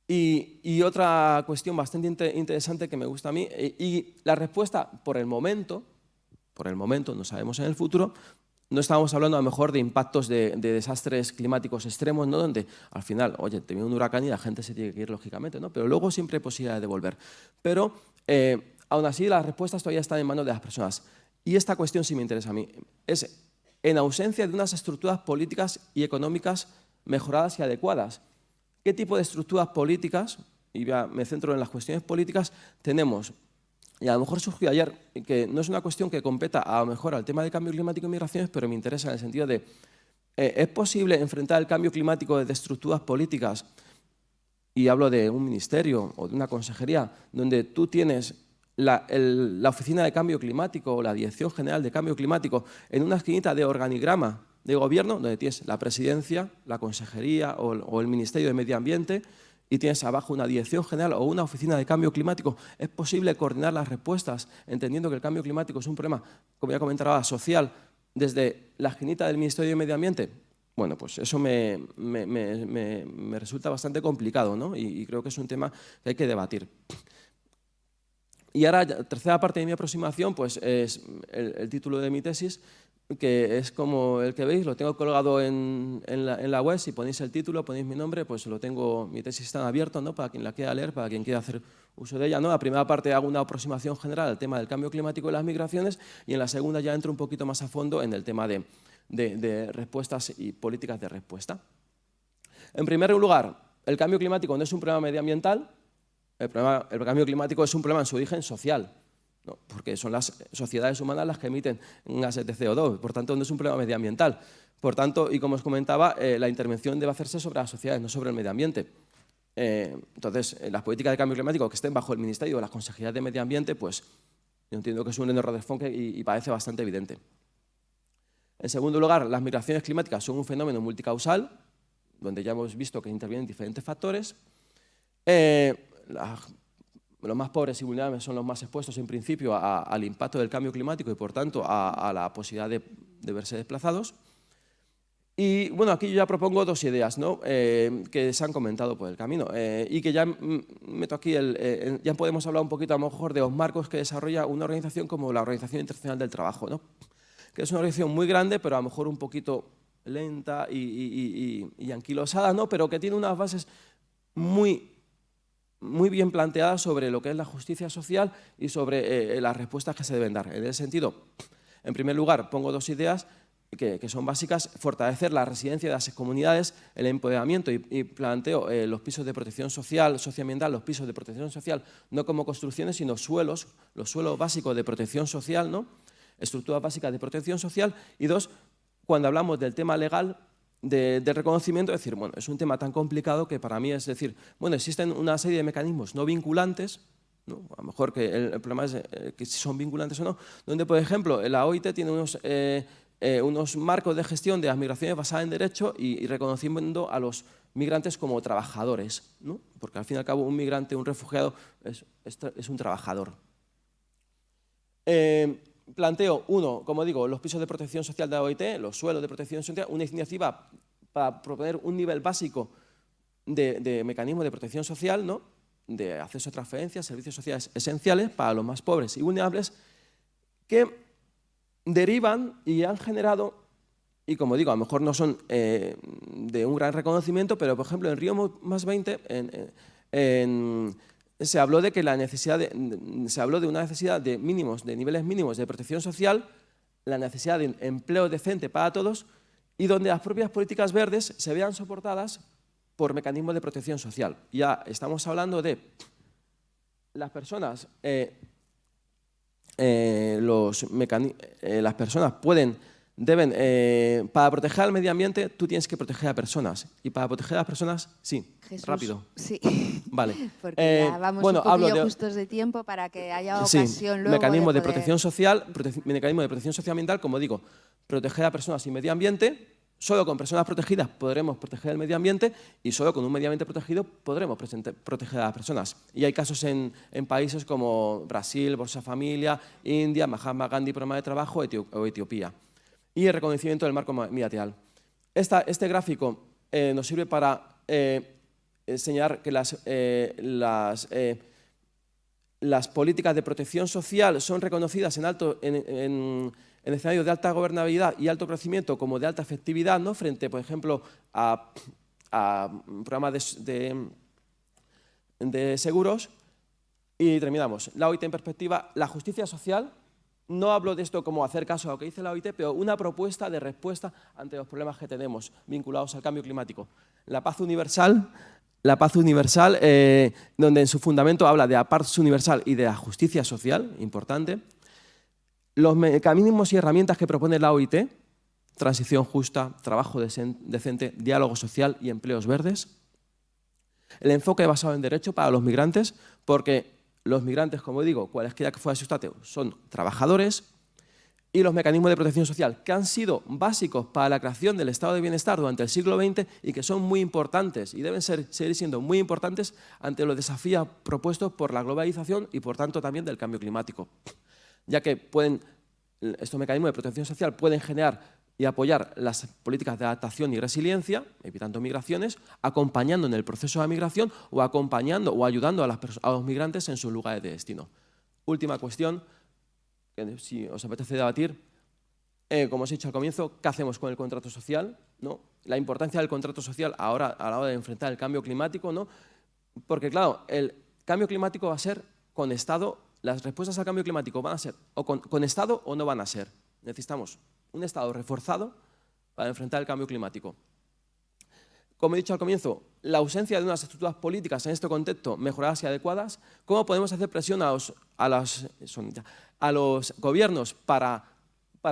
Y otra cuestión bastante interesante que me gusta a mí, y la respuesta por el momento, no sabemos en el futuro, no estamos hablando a lo mejor de impactos de desastres climáticos extremos, ¿no? Donde al final, oye, te viene un huracán y la gente se tiene que ir lógicamente, ¿no? Pero luego siempre hay posibilidad de volver. Pero aún así las respuestas todavía están en manos de las personas. Y esta cuestión sí me interesa a mí, es en ausencia de unas estructuras políticas y económicas mejoradas y adecuadas. ¿Qué tipo de estructuras políticas, y ya me centro en las cuestiones políticas, tenemos? Y a lo mejor surgió ayer, que no es una cuestión que competa a lo mejor al tema de cambio climático y migraciones, pero me interesa en el sentido de, ¿es posible enfrentar el cambio climático desde estructuras políticas? Y hablo de un ministerio o de una consejería, donde tú tienes la Oficina de Cambio Climático o la Dirección General de Cambio Climático en una esquinita de organigrama de gobierno, donde tienes la presidencia, la consejería o el Ministerio de Medio Ambiente, y tienes abajo una dirección general o una oficina de cambio climático. ¿Es posible coordinar las respuestas, entendiendo que el cambio climático es un problema, como ya comentaba, social, desde la esquinita del Ministerio de Medio Ambiente? Bueno, pues eso me resulta bastante complicado, ¿no? Y creo que es un tema que hay que debatir. Y ahora, tercera parte de mi aproximación, pues es el título de mi tesis, que es como el que veis, lo tengo colgado en la web. Si ponéis el título, ponéis mi nombre, pues lo tengo, mi tesis está en abierto, ¿no? Para quien la quiera leer, para quien quiera hacer uso de ella, ¿no? La primera parte hago una aproximación general al tema del cambio climático y las migraciones, y en la segunda ya entro un poquito más a fondo en el tema de respuestas y políticas de respuesta. En primer lugar, el cambio climático no es un problema medioambiental, el cambio climático es un problema en su origen social. No, porque son las sociedades humanas las que emiten gases de CO2, por tanto no es un problema medioambiental. Por tanto, y como os comentaba, la intervención debe hacerse sobre las sociedades, no sobre el medio ambiente. Entonces, las políticas de cambio climático que estén bajo el Ministerio de las Consejerías de Medio Ambiente, pues yo entiendo que es un error de enfoque y parece bastante evidente. En segundo lugar, las migraciones climáticas son un fenómeno multicausal, donde ya hemos visto que intervienen diferentes factores. Los más pobres y vulnerables son los más expuestos, en principio, al impacto del cambio climático y, por tanto, a la posibilidad de verse desplazados. Y, bueno, aquí yo ya propongo dos ideas, ¿no? Que se han comentado por el camino y que ya meto aquí, ya podemos hablar un poquito, a lo mejor, de los marcos que desarrolla una organización como la Organización Internacional del Trabajo, ¿no? Que es una organización muy grande, pero a lo mejor un poquito lenta y anquilosada, ¿no? Pero que tiene unas bases muy bien planteadas sobre lo que es la justicia social y sobre las respuestas que se deben dar. En ese sentido, en primer lugar, pongo dos ideas que son básicas: fortalecer la residencia de las comunidades, el empoderamiento, y planteo los pisos de protección social, socioambiental, los pisos de protección social, no como construcciones, sino suelos, los suelos básicos de protección social, ¿no? Estructuras básicas de protección social. Y dos, cuando hablamos del tema legal, de reconocimiento, es decir, bueno, es un tema tan complicado que para mí es decir, bueno, existen una serie de mecanismos no vinculantes, ¿no? A lo mejor que el problema es que si son vinculantes o no, donde, por ejemplo, la OIT tiene unos marcos de gestión de las migraciones basadas en derecho y reconociendo a los migrantes como trabajadores, ¿no? Porque al fin y al cabo un migrante, un refugiado, es un trabajador. Planteo, uno, como digo, los pisos de protección social de la OIT, los suelos de protección social, una iniciativa para proponer un nivel básico de mecanismos de protección social, ¿no? De acceso a transferencias, servicios sociales esenciales para los más pobres y vulnerables, que derivan y han generado, y como digo, a lo mejor no son de un gran reconocimiento, pero por ejemplo en Río +20 se habló de que se habló de una necesidad de niveles mínimos de protección social, la necesidad de empleo decente para todos, y donde las propias políticas verdes se vean soportadas por mecanismos de protección social. Ya estamos hablando de las personas, las personas deben, para proteger al medio ambiente, tú tienes que proteger a personas. Y para proteger a las personas, sí, Jesús, rápido. Sí. Vale. Porque ya vamos un poquillo justos de tiempo para que haya ocasión luego mecanismos de poder... protección social, mecanismo de protección socioambiental, como digo, proteger a personas y medio ambiente. Solo con personas protegidas podremos proteger el medio ambiente y solo con un medio ambiente protegido podremos proteger a las personas. Y hay casos en países como Brasil, Bolsa Familia, India, Mahatma Gandhi, Programa de Trabajo o Etiopía. Y el reconocimiento del marco bilateral. Este gráfico nos sirve para enseñar que las políticas de protección social son reconocidas en escenarios de alta gobernabilidad y alto crecimiento como de alta efectividad, ¿no? Frente, por ejemplo, a programas de seguros. Y terminamos. La OIT en perspectiva, la justicia social. No hablo de esto como hacer caso a lo que dice la OIT, pero una propuesta de respuesta ante los problemas que tenemos vinculados al cambio climático. La paz universal, donde en su fundamento habla de la paz universal y de la justicia social, importante. Los mecanismos y herramientas que propone la OIT, transición justa, trabajo decente, diálogo social y empleos verdes. El enfoque basado en derecho para los migrantes, porque los migrantes, como digo, cualesquiera que fuera su estatus, son trabajadores, y los mecanismos de protección social que han sido básicos para la creación del estado de bienestar durante el siglo XX y que son muy importantes y deben seguir siendo muy importantes ante los desafíos propuestos por la globalización y, por tanto, también del cambio climático, ya que estos mecanismos de protección social pueden generar y apoyar las políticas de adaptación y resiliencia, evitando migraciones, acompañando en el proceso de migración o acompañando o ayudando a los migrantes en sus lugares de destino. Última cuestión, que si os apetece debatir, como os he dicho al comienzo, ¿qué hacemos con el contrato social? ¿No? La importancia del contrato social ahora a la hora de enfrentar el cambio climático, ¿no? Porque claro, el cambio climático va a ser con Estado, las respuestas al cambio climático van a ser o con Estado o no van a ser. Necesitamos un Estado reforzado para enfrentar el cambio climático. Como he dicho al comienzo, la ausencia de unas estructuras políticas en este contexto mejoradas y adecuadas, ¿cómo podemos hacer presión a los gobiernos para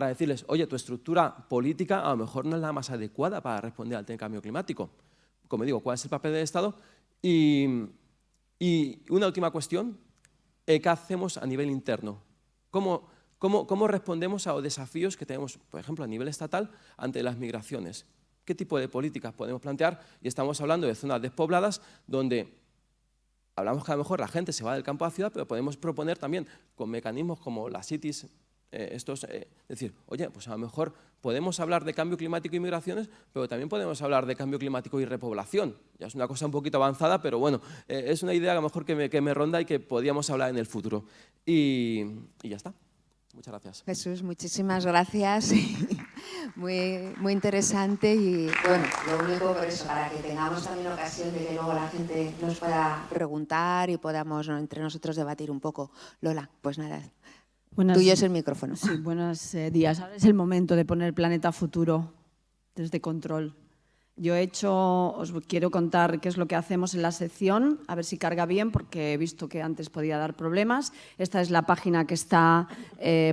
decirles, oye, tu estructura política a lo mejor no es la más adecuada para responder al cambio climático? Como digo, ¿cuál es el papel del Estado? Y una última cuestión, ¿qué hacemos a nivel interno? ¿Cómo respondemos a los desafíos que tenemos, por ejemplo, a nivel estatal ante las migraciones? ¿Qué tipo de políticas podemos plantear? Y estamos hablando de zonas despobladas donde hablamos que a lo mejor la gente se va del campo a la ciudad, pero podemos proponer también con mecanismos como las cities, decir, oye, pues a lo mejor podemos hablar de cambio climático y migraciones, pero también podemos hablar de cambio climático y repoblación. Ya es una cosa un poquito avanzada, pero bueno, es una idea a lo mejor que me ronda y que podríamos hablar en el futuro. Y ya está. Muchas gracias. Jesús, muchísimas gracias. Muy interesante y bueno, lo único por eso, para que tengamos también ocasión de que luego la gente nos pueda preguntar y podamos entre nosotros debatir un poco. Lola, pues nada, tuyo es el micrófono. Sí, buenos días. Ahora es el momento de poner Planeta Futuro desde Control. Os quiero contar qué es lo que hacemos en la sección, a ver si carga bien, porque he visto que antes podía dar problemas. Esta es la página que está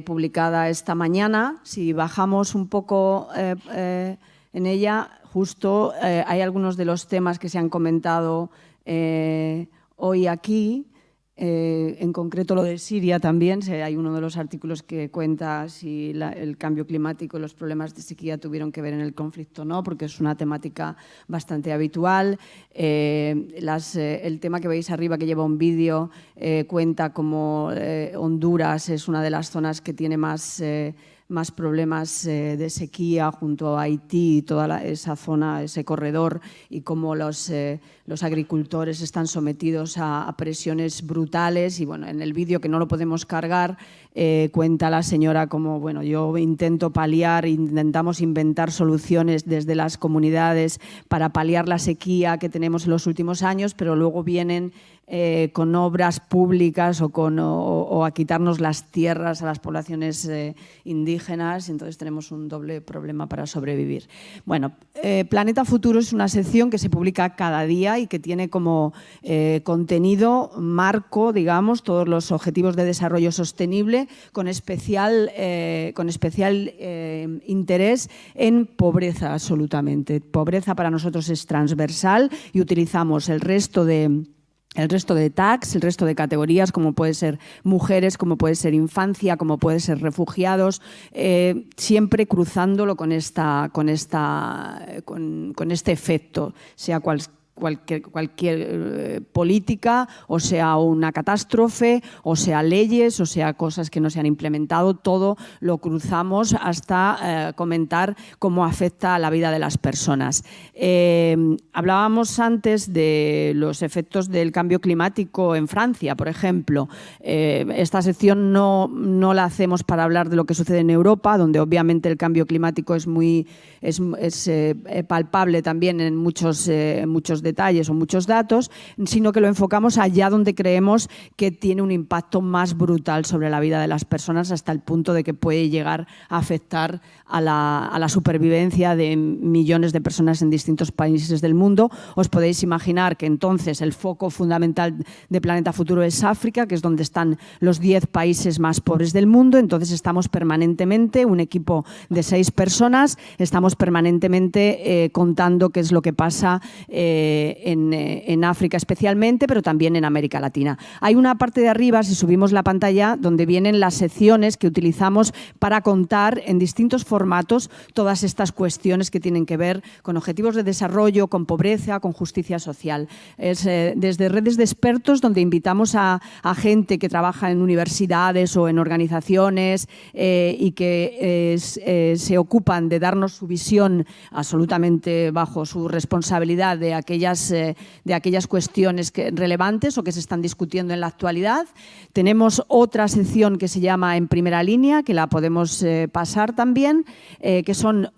publicada esta mañana. Si bajamos un poco en ella, justo hay algunos de los temas que se han comentado hoy aquí. En concreto lo de Siria también, hay uno de los artículos que cuenta si el cambio climático y los problemas de sequía tuvieron que ver en el conflicto o no, porque es una temática bastante habitual. El tema que veis arriba, que lleva un vídeo, cuenta como Honduras es una de las zonas que tiene más problemas de sequía junto a Haití y toda esa zona, ese corredor, y cómo los agricultores están sometidos a presiones brutales. Y bueno, en el vídeo, que no lo podemos cargar, cuenta la señora como, bueno, yo intento intentamos inventar soluciones desde las comunidades para paliar la sequía que tenemos en los últimos años, pero luego vienen con obras públicas o a quitarnos las tierras a las poblaciones indígenas, y entonces tenemos un doble problema para sobrevivir. Bueno, Planeta Futuro es una sección que se publica cada día y que tiene como contenido marco, digamos, todos los objetivos de desarrollo sostenible, con especial interés en pobreza, absolutamente. Pobreza para nosotros es transversal y utilizamos el resto de tags, el resto de categorías, como puede ser mujeres, como puede ser infancia, como puede ser refugiados, siempre cruzándolo con este efecto, sea cualquier política, o sea una catástrofe, o sea leyes, o sea cosas que no se han implementado, todo lo cruzamos hasta comentar cómo afecta a la vida de las personas. Hablábamos antes de los efectos del cambio climático en Francia, por ejemplo. Esta sección no la hacemos para hablar de lo que sucede en Europa, donde obviamente el cambio climático es palpable también en muchos detalles o muchos datos, sino que lo enfocamos allá donde creemos que tiene un impacto más brutal sobre la vida de las personas, hasta el punto de que puede llegar a afectar a la supervivencia de millones de personas en distintos países del mundo. Os podéis imaginar que entonces el foco fundamental de Planeta Futuro es África, que es donde están los 10 países más pobres del mundo. Entonces estamos permanentemente, un equipo de 6 personas, estamos permanentemente contando qué es lo que pasa en África especialmente, pero también en América Latina. Hay una parte de arriba, si subimos la pantalla, donde vienen las secciones que utilizamos para contar en distintos formatos todas estas cuestiones que tienen que ver con objetivos de desarrollo, con pobreza, con justicia social. Es desde redes de expertos, donde invitamos a gente que trabaja en universidades o en organizaciones y que se ocupan de darnos su visión absolutamente bajo su responsabilidad de aquellas cuestiones relevantes o que se están discutiendo en la actualidad. Tenemos otra sección que se llama En Primera Línea, que la podemos pasar también, que son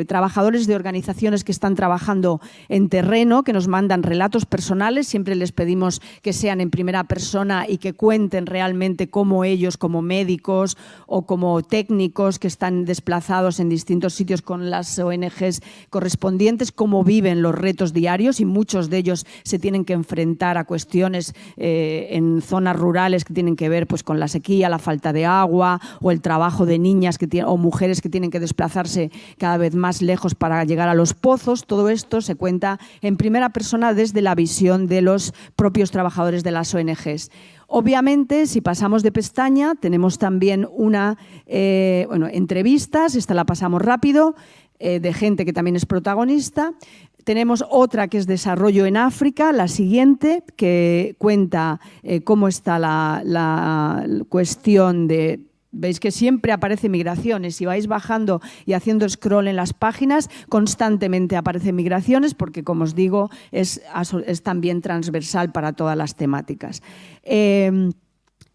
trabajadores de organizaciones que están trabajando en terreno, que nos mandan relatos personales. Siempre les pedimos que sean en primera persona y que cuenten realmente cómo ellos, como médicos o como técnicos que están desplazados en distintos sitios con las ONGs correspondientes, cómo viven los retos diarios, y muchos de ellos se tienen que enfrentar a cuestiones en zonas rurales que tienen que ver pues, con la sequía, la falta de agua, o el trabajo de niñas o mujeres que tienen que desplazarse cada vez más lejos para llegar a los pozos. Todo esto se cuenta en primera persona desde la visión de los propios trabajadores de las ONGs. Obviamente, si pasamos de pestaña, tenemos también entrevistas, esta la pasamos rápido, de gente que también es protagonista. Tenemos otra que es Desarrollo en África, la siguiente, que cuenta cómo está la cuestión de... Veis que siempre aparece migraciones. Si vais bajando y haciendo scroll en las páginas, constantemente aparecen migraciones, porque, como os digo, es también transversal para todas las temáticas.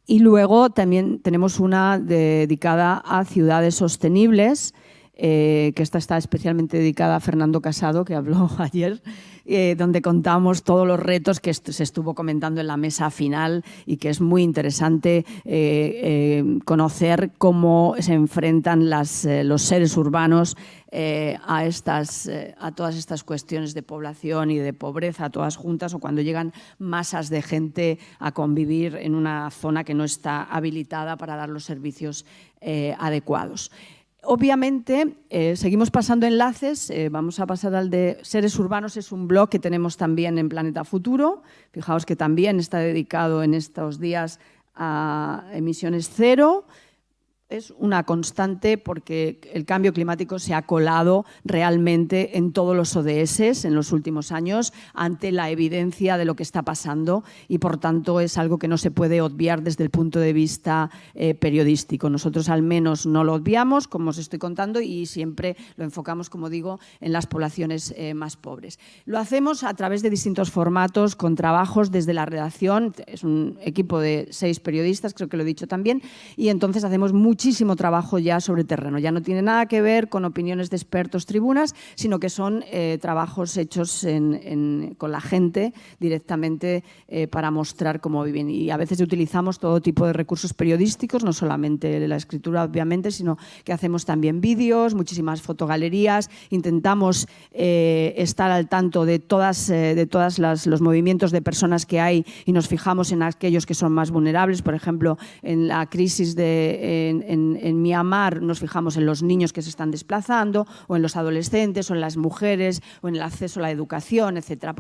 Y luego también tenemos una dedicada a ciudades sostenibles, que esta está especialmente dedicada a Fernando Casado, que habló ayer, donde contamos todos los retos que se estuvo comentando en la mesa final y que es muy interesante conocer cómo se enfrentan los seres urbanos a todas estas cuestiones de población y de pobreza, todas juntas, o cuando llegan masas de gente a convivir en una zona que no está habilitada para dar los servicios adecuados. Obviamente, seguimos pasando enlaces, vamos a pasar al de Seres Urbanos, es un blog que tenemos también en Planeta Futuro, fijaos que también está dedicado en estos días a emisiones cero. Es una constante porque el cambio climático se ha colado realmente en todos los ODS en los últimos años ante la evidencia de lo que está pasando y, por tanto, es algo que no se puede obviar desde el punto de vista periodístico. Nosotros al menos no lo obviamos, como os estoy contando, y siempre lo enfocamos, como digo, en las poblaciones más pobres. Lo hacemos a través de distintos formatos, con trabajos desde la redacción. Es un equipo de 6 periodistas, creo que lo he dicho también, y entonces hacemos muchísimo trabajo ya sobre terreno. Ya no tiene nada que ver con opiniones de expertos, tribunas, sino que son trabajos hechos con la gente directamente para mostrar cómo viven. Y a veces utilizamos todo tipo de recursos periodísticos, no solamente la escritura, obviamente, sino que hacemos también vídeos, muchísimas fotogalerías. Intentamos estar al tanto de todos los movimientos de personas que hay y nos fijamos en aquellos que son más vulnerables. Por ejemplo, en la crisis en Myanmar nos fijamos en los niños que se están desplazando, o en los adolescentes, o en las mujeres, o en el acceso a la educación, etc.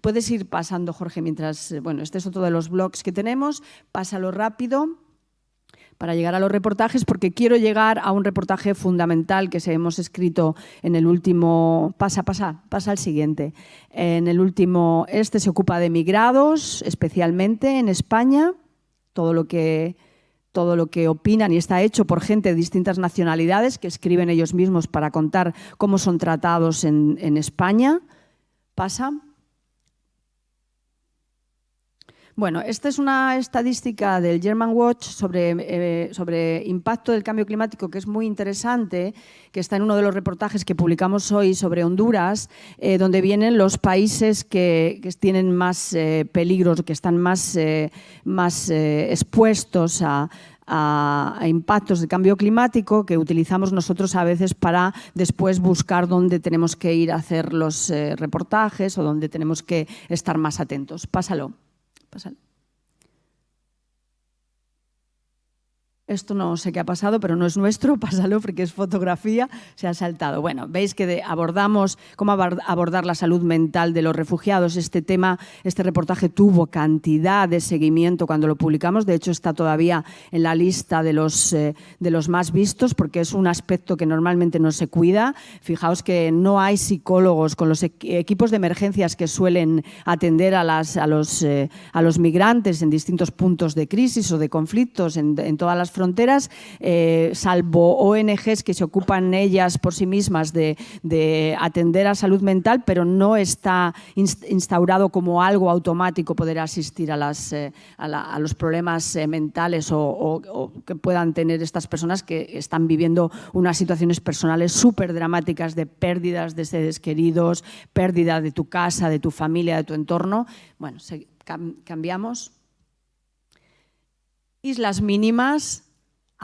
Puedes ir pasando, Jorge, mientras... Bueno, este es otro de los blogs que tenemos. Pásalo rápido para llegar a los reportajes, porque quiero llegar a un reportaje fundamental que hemos escrito en el último... Pasa al siguiente. En el último... Este se ocupa de migrados, especialmente en España. Todo lo que opinan, y está hecho por gente de distintas nacionalidades que escriben ellos mismos para contar cómo son tratados en España. Pasa. Bueno, esta es una estadística del Germanwatch sobre impacto del cambio climático, que es muy interesante, que está en uno de los reportajes que publicamos hoy sobre Honduras, donde vienen los países que tienen más peligros, que están más expuestos a impactos de cambio climático, que utilizamos nosotros a veces para después buscar dónde tenemos que ir a hacer los reportajes o dónde tenemos que estar más atentos. Pásalo. Esto no sé qué ha pasado, pero no es nuestro, pásalo porque es fotografía, se ha saltado. Bueno, veis que abordamos cómo abordar la salud mental de los refugiados. Este reportaje tuvo cantidad de seguimiento cuando lo publicamos, de hecho está todavía en la lista de los más vistos, porque es un aspecto que normalmente no se cuida. Fijaos que no hay psicólogos con los equipos de emergencias que suelen atender a los migrantes en distintos puntos de crisis o de conflictos en todas las fronteras, salvo ONGs que se ocupan ellas por sí mismas de atender a salud mental, pero no está instaurado como algo automático poder asistir a los problemas mentales o que puedan tener estas personas que están viviendo unas situaciones personales súper dramáticas de pérdidas de seres queridos, pérdida de tu casa, de tu familia, de tu entorno. Bueno, cambiamos. Islas mínimas.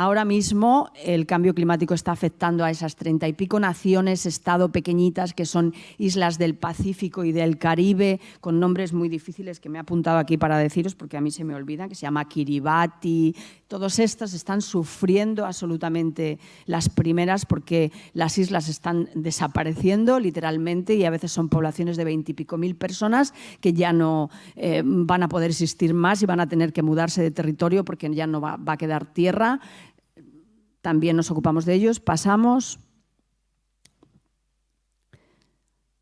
Ahora mismo el cambio climático está afectando a esas 30 y pico naciones, estado pequeñitas, que son islas del Pacífico y del Caribe, con nombres muy difíciles que me he apuntado aquí para deciros, porque a mí se me olvidan, que se llama Kiribati. Todas estas están sufriendo absolutamente las primeras, porque las islas están desapareciendo literalmente, y a veces son poblaciones de 20 y pico mil personas que ya no van a poder existir más y van a tener que mudarse de territorio porque ya no va a quedar tierra. También nos ocupamos de ellos. Pasamos.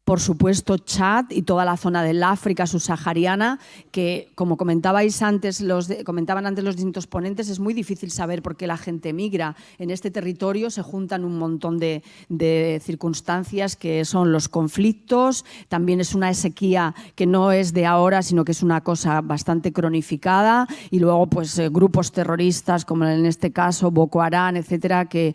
por supuesto Chad y toda la zona del África subsahariana, que como comentaban antes los distintos ponentes, es muy difícil saber por qué la gente migra. En este territorio se juntan un montón de circunstancias que son los conflictos, también es una sequía que no es de ahora, sino que es una cosa bastante cronificada, y luego pues grupos terroristas como en este caso Boko Haram, etcétera, que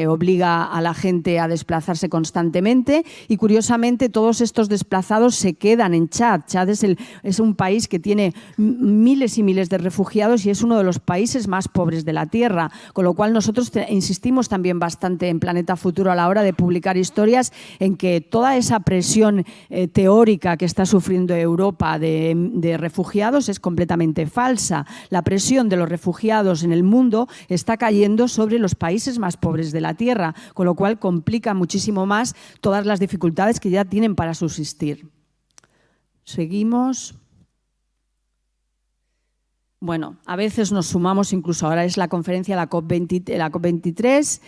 obliga a la gente a desplazarse constantemente, y curiosamente todos estos desplazados se quedan en Chad. Chad es un país que tiene miles y miles de refugiados y es uno de los países más pobres de la Tierra, con lo cual nosotros insistimos también bastante en Planeta Futuro a la hora de publicar historias en que toda esa presión teórica que está sufriendo Europa de refugiados es completamente falsa. La presión de los refugiados en el mundo está cayendo sobre los países más pobres de la Tierra, con lo cual complica muchísimo más todas las dificultades que ya tienen para subsistir. Seguimos. Bueno, a veces nos sumamos, incluso ahora es la conferencia, la COP23,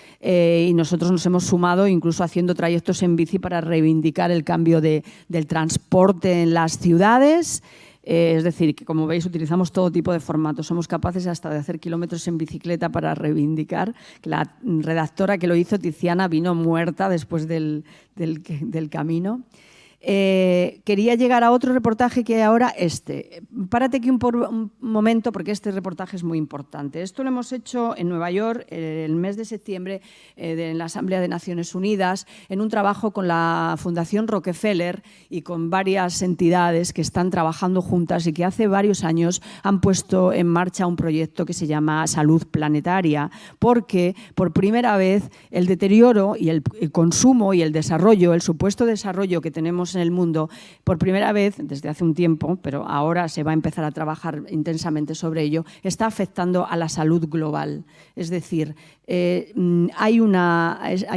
y nosotros nos hemos sumado incluso haciendo trayectos en bici para reivindicar el cambio del transporte en las ciudades. Es decir, que como veis utilizamos todo tipo de formatos. Somos capaces hasta de hacer kilómetros en bicicleta para reivindicar. Que la redactora que lo hizo, Tiziana, vino muerta después del camino. Quería llegar a otro reportaje que hay ahora, Párate aquí un momento porque este reportaje es muy importante. Esto lo hemos hecho en Nueva York el mes de septiembre en la Asamblea de Naciones Unidas, en un trabajo con la Fundación Rockefeller y con varias entidades que están trabajando juntas y que hace varios años han puesto en marcha un proyecto que se llama Salud Planetaria, porque por primera vez el deterioro y el consumo y el desarrollo, el supuesto desarrollo que tenemos en el mundo, por primera vez desde hace un tiempo, pero ahora se va a empezar a trabajar intensamente sobre ello, está afectando a la salud global. Es decir, hay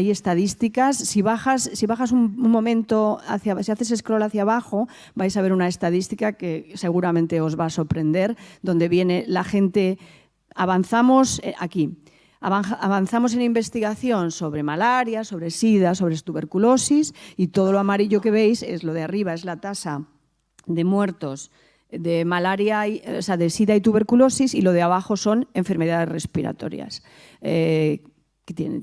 estadísticas. Si bajas un momento, si haces scroll hacia abajo, vais a ver una estadística que seguramente os va a sorprender, donde viene la gente, avanzamos aquí. Avanzamos en investigación sobre malaria, sobre SIDA, sobre tuberculosis, y todo lo amarillo que veis es lo de arriba, es la tasa de muertos de malaria, o sea, de SIDA y tuberculosis, y lo de abajo son enfermedades respiratorias. Es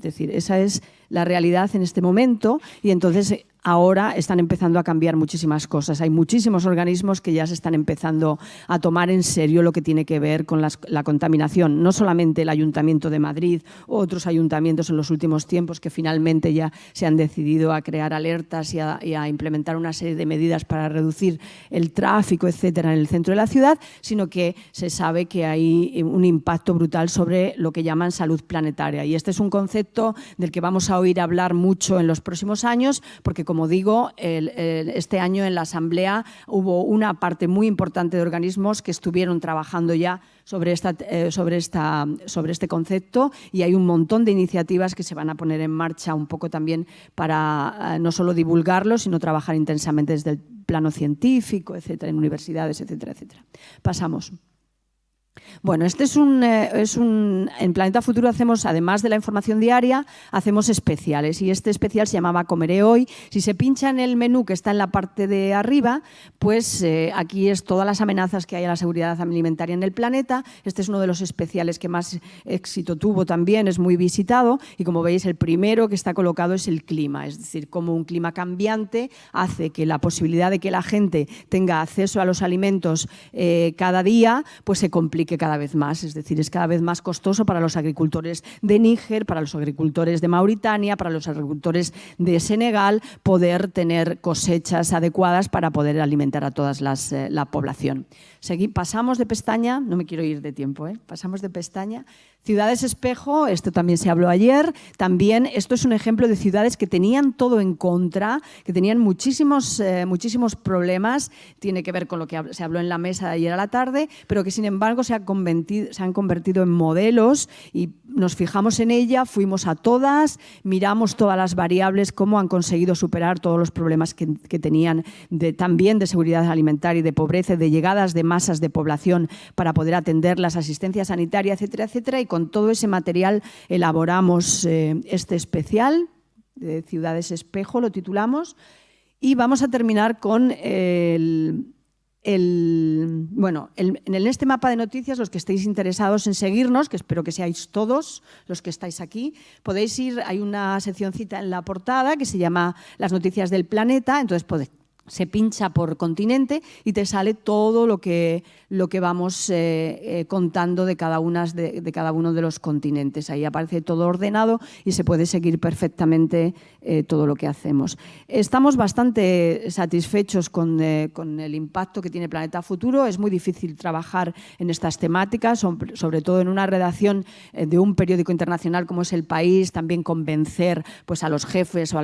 decir, esa es la realidad en este momento, y entonces ahora están empezando a cambiar muchísimas cosas. Hay muchísimos organismos que ya se están empezando a tomar en serio lo que tiene que ver con la contaminación. No solamente el Ayuntamiento de Madrid, otros ayuntamientos en los últimos tiempos que finalmente ya se han decidido a crear alertas y a implementar una serie de medidas para reducir el tráfico, etcétera, en el centro de la ciudad, sino que se sabe que hay un impacto brutal sobre lo que llaman salud planetaria. Y este es un concepto del que vamos a oír hablar mucho en los próximos años, porque como digo, este año en la Asamblea hubo una parte muy importante de organismos que estuvieron trabajando ya sobre este concepto, y hay un montón de iniciativas que se van a poner en marcha un poco también para no solo divulgarlo, sino trabajar intensamente desde el plano científico, etcétera, en universidades, etcétera, etcétera. Pasamos. Bueno, en Planeta Futuro hacemos, además de la información diaria, hacemos especiales, y este especial se llamaba Comeré Hoy. Si se pincha en el menú que está en la parte de arriba, pues aquí es todas las amenazas que hay a la seguridad alimentaria en el planeta. Este es uno de los especiales que más éxito tuvo también, es muy visitado, y como veis el primero que está colocado es el clima, es decir, cómo un clima cambiante hace que la posibilidad de que la gente tenga acceso a los alimentos cada día, pues se complique cada vez más, es decir, es cada vez más costoso para los agricultores de Níger, para los agricultores de Mauritania, para los agricultores de Senegal, poder tener cosechas adecuadas para poder alimentar a toda la población. Pasamos de pestaña, no me quiero ir de tiempo, pasamos de pestaña. Ciudades espejo, esto también se habló ayer, también esto es un ejemplo de ciudades que tenían todo en contra, que tenían muchísimos problemas, tiene que ver con lo que se habló en la mesa de ayer a la tarde, pero que sin embargo se han convertido en modelos, y nos fijamos en ella, fuimos a todas, miramos todas las variables, cómo han conseguido superar todos los problemas que tenían también de seguridad alimentaria y de pobreza, de llegadas de masas de población para poder atender las asistencias sanitarias, etcétera, etcétera, y con todo ese material elaboramos este especial de Ciudades Espejo, lo titulamos. Y vamos a terminar con en este mapa de noticias, los que estéis interesados en seguirnos, que espero que seáis todos los que estáis aquí, podéis ir, hay una seccioncita en la portada que se llama Las noticias del planeta, entonces se pincha por continente y te sale todo lo que vamos contando de cada uno de los continentes. Ahí aparece todo ordenado y se puede seguir perfectamente todo lo que hacemos. Estamos bastante satisfechos con el impacto que tiene Planeta Futuro. Es muy difícil trabajar en estas temáticas, sobre todo en una redacción de un periódico internacional como es El País, también convencer pues, a los jefes o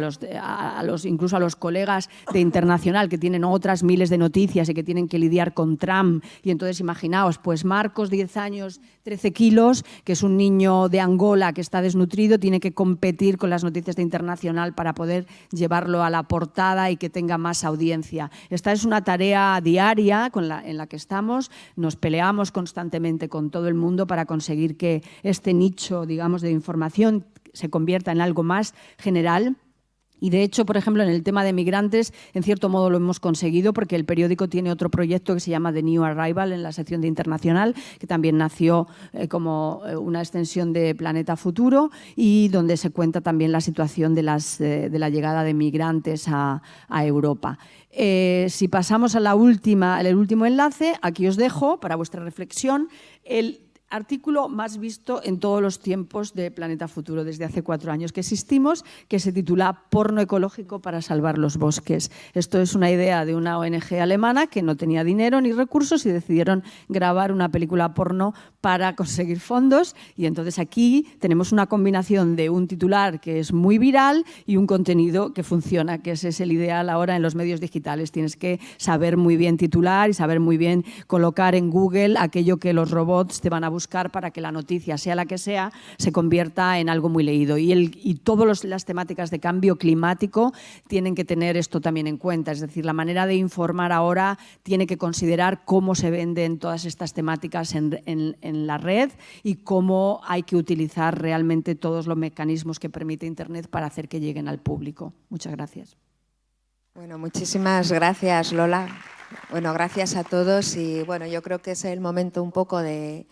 incluso a los colegas de internacional que tienen otras miles de noticias y que tienen que lidiar con Trump. Y entonces imaginaos, pues Marcos, 10 años, 13 kilos, que es un niño de Angola que está desnutrido, tiene que competir con las noticias de internacional para poder llevarlo a la portada y que tenga más audiencia. Esta es una tarea diaria en la que estamos, nos peleamos constantemente con todo el mundo para conseguir que este nicho, digamos, de información se convierta en algo más general. Y de hecho, por ejemplo, en el tema de migrantes, en cierto modo lo hemos conseguido porque el periódico tiene otro proyecto que se llama The New Arrival en la sección de internacional, que también nació como una extensión de Planeta Futuro y donde se cuenta también la situación de la llegada de migrantes a Europa. Si pasamos al último enlace, aquí os dejo para vuestra reflexión el artículo más visto en todos los tiempos de Planeta Futuro, desde hace 4 años que existimos, que se titula Porno ecológico para salvar los bosques. Esto es una idea de una ONG alemana que no tenía dinero ni recursos y decidieron grabar una película porno para conseguir fondos. Y entonces aquí tenemos una combinación de un titular que es muy viral y un contenido que funciona, que ese es el ideal ahora en los medios digitales. Tienes que saber muy bien titular y saber muy bien colocar en Google aquello que los robots te van a buscar para que la noticia, sea la que sea, se convierta en algo muy leído. Y todas las temáticas de cambio climático tienen que tener esto también en cuenta. Es decir, la manera de informar ahora tiene que considerar cómo se venden todas estas temáticas en la red y cómo hay que utilizar realmente todos los mecanismos que permite Internet para hacer que lleguen al público. Muchas gracias. Bueno, muchísimas gracias, Lola. Bueno, gracias a todos y bueno, yo creo que es el momento un poco de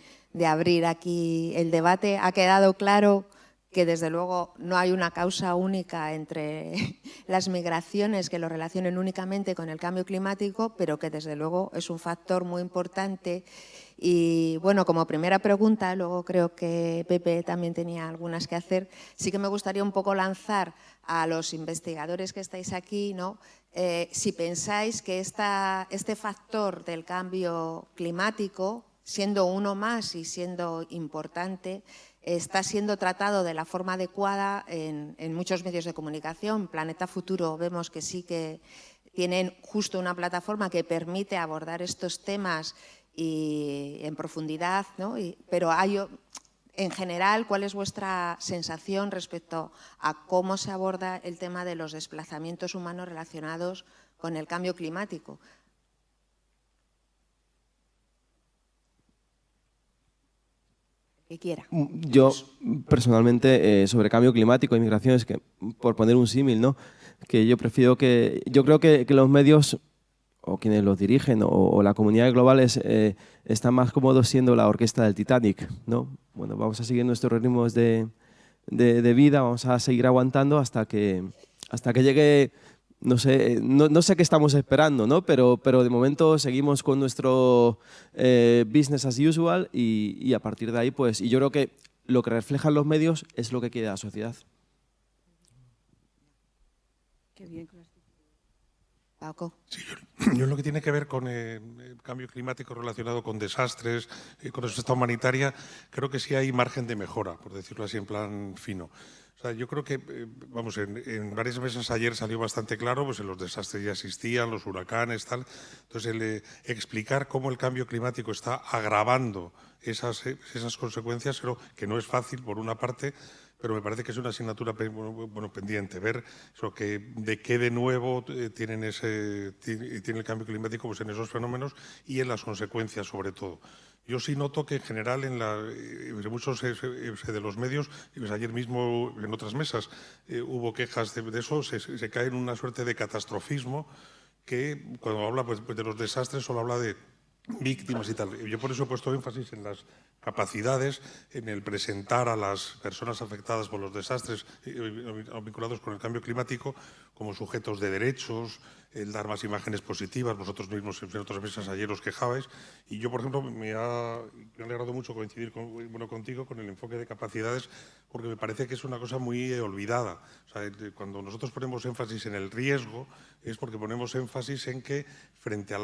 abrir aquí el debate. Ha quedado claro que desde luego no hay una causa única entre las migraciones que lo relacionen únicamente con el cambio climático, pero que desde luego es un factor muy importante. Y bueno, como primera pregunta, luego creo que Pepe también tenía algunas que hacer, sí que me gustaría un poco lanzar a los investigadores que estáis aquí, ¿no? Si pensáis que este factor del cambio climático, siendo uno más y siendo importante, está siendo tratado de la forma adecuada en muchos medios de comunicación. Planeta Futuro vemos que sí que tienen justo una plataforma que permite abordar estos temas y en profundidad, ¿no? Pero en general, ¿cuál es vuestra sensación respecto a cómo se aborda el tema de los desplazamientos humanos relacionados con el cambio climático? Que quiera. Yo, personalmente, sobre cambio climático e migraciones, que, por poner un símil, ¿no? Que yo creo que los medios, o quienes los dirigen, o la comunidad global, están más cómodos siendo la orquesta del Titanic, ¿no? Bueno, vamos a seguir nuestros ritmos de vida, vamos a seguir aguantando hasta que llegue. No sé qué estamos esperando, ¿no? Pero de momento seguimos con nuestro business as usual y a partir de ahí, pues, y yo creo que lo que reflejan los medios es lo que quiere la sociedad. Qué bien. Paco. Sí, yo lo que tiene que ver con el cambio climático relacionado con desastres, con respuesta humanitaria, creo que sí hay margen de mejora, por decirlo así en plan fino. O sea, yo creo que, vamos, en varias mesas ayer salió bastante claro, pues en los desastres ya existían, los huracanes, tal. Entonces, el explicar cómo el cambio climático está agravando esas consecuencias, creo que no es fácil, por una parte, pero me parece que es una asignatura pendiente, ver eso, de qué de nuevo tiene el cambio climático pues en esos fenómenos y en las consecuencias sobre todo. Yo sí noto que en general en muchos de los medios, ayer mismo en otras mesas hubo quejas de eso, se cae en una suerte de catastrofismo que cuando habla pues, de los desastres solo habla de víctimas y tal. Yo por eso he puesto énfasis en las capacidades, en el presentar a las personas afectadas por los desastres vinculados con el cambio climático como sujetos de derechos, el dar más imágenes positivas. Vosotros mismos en otras mesas ayer os quejabais. Y yo, por ejemplo, me ha alegrado mucho coincidir contigo con el enfoque de capacidades, porque me parece que es una cosa muy olvidada. O sea, cuando nosotros ponemos énfasis en el riesgo, es porque ponemos énfasis en que frente a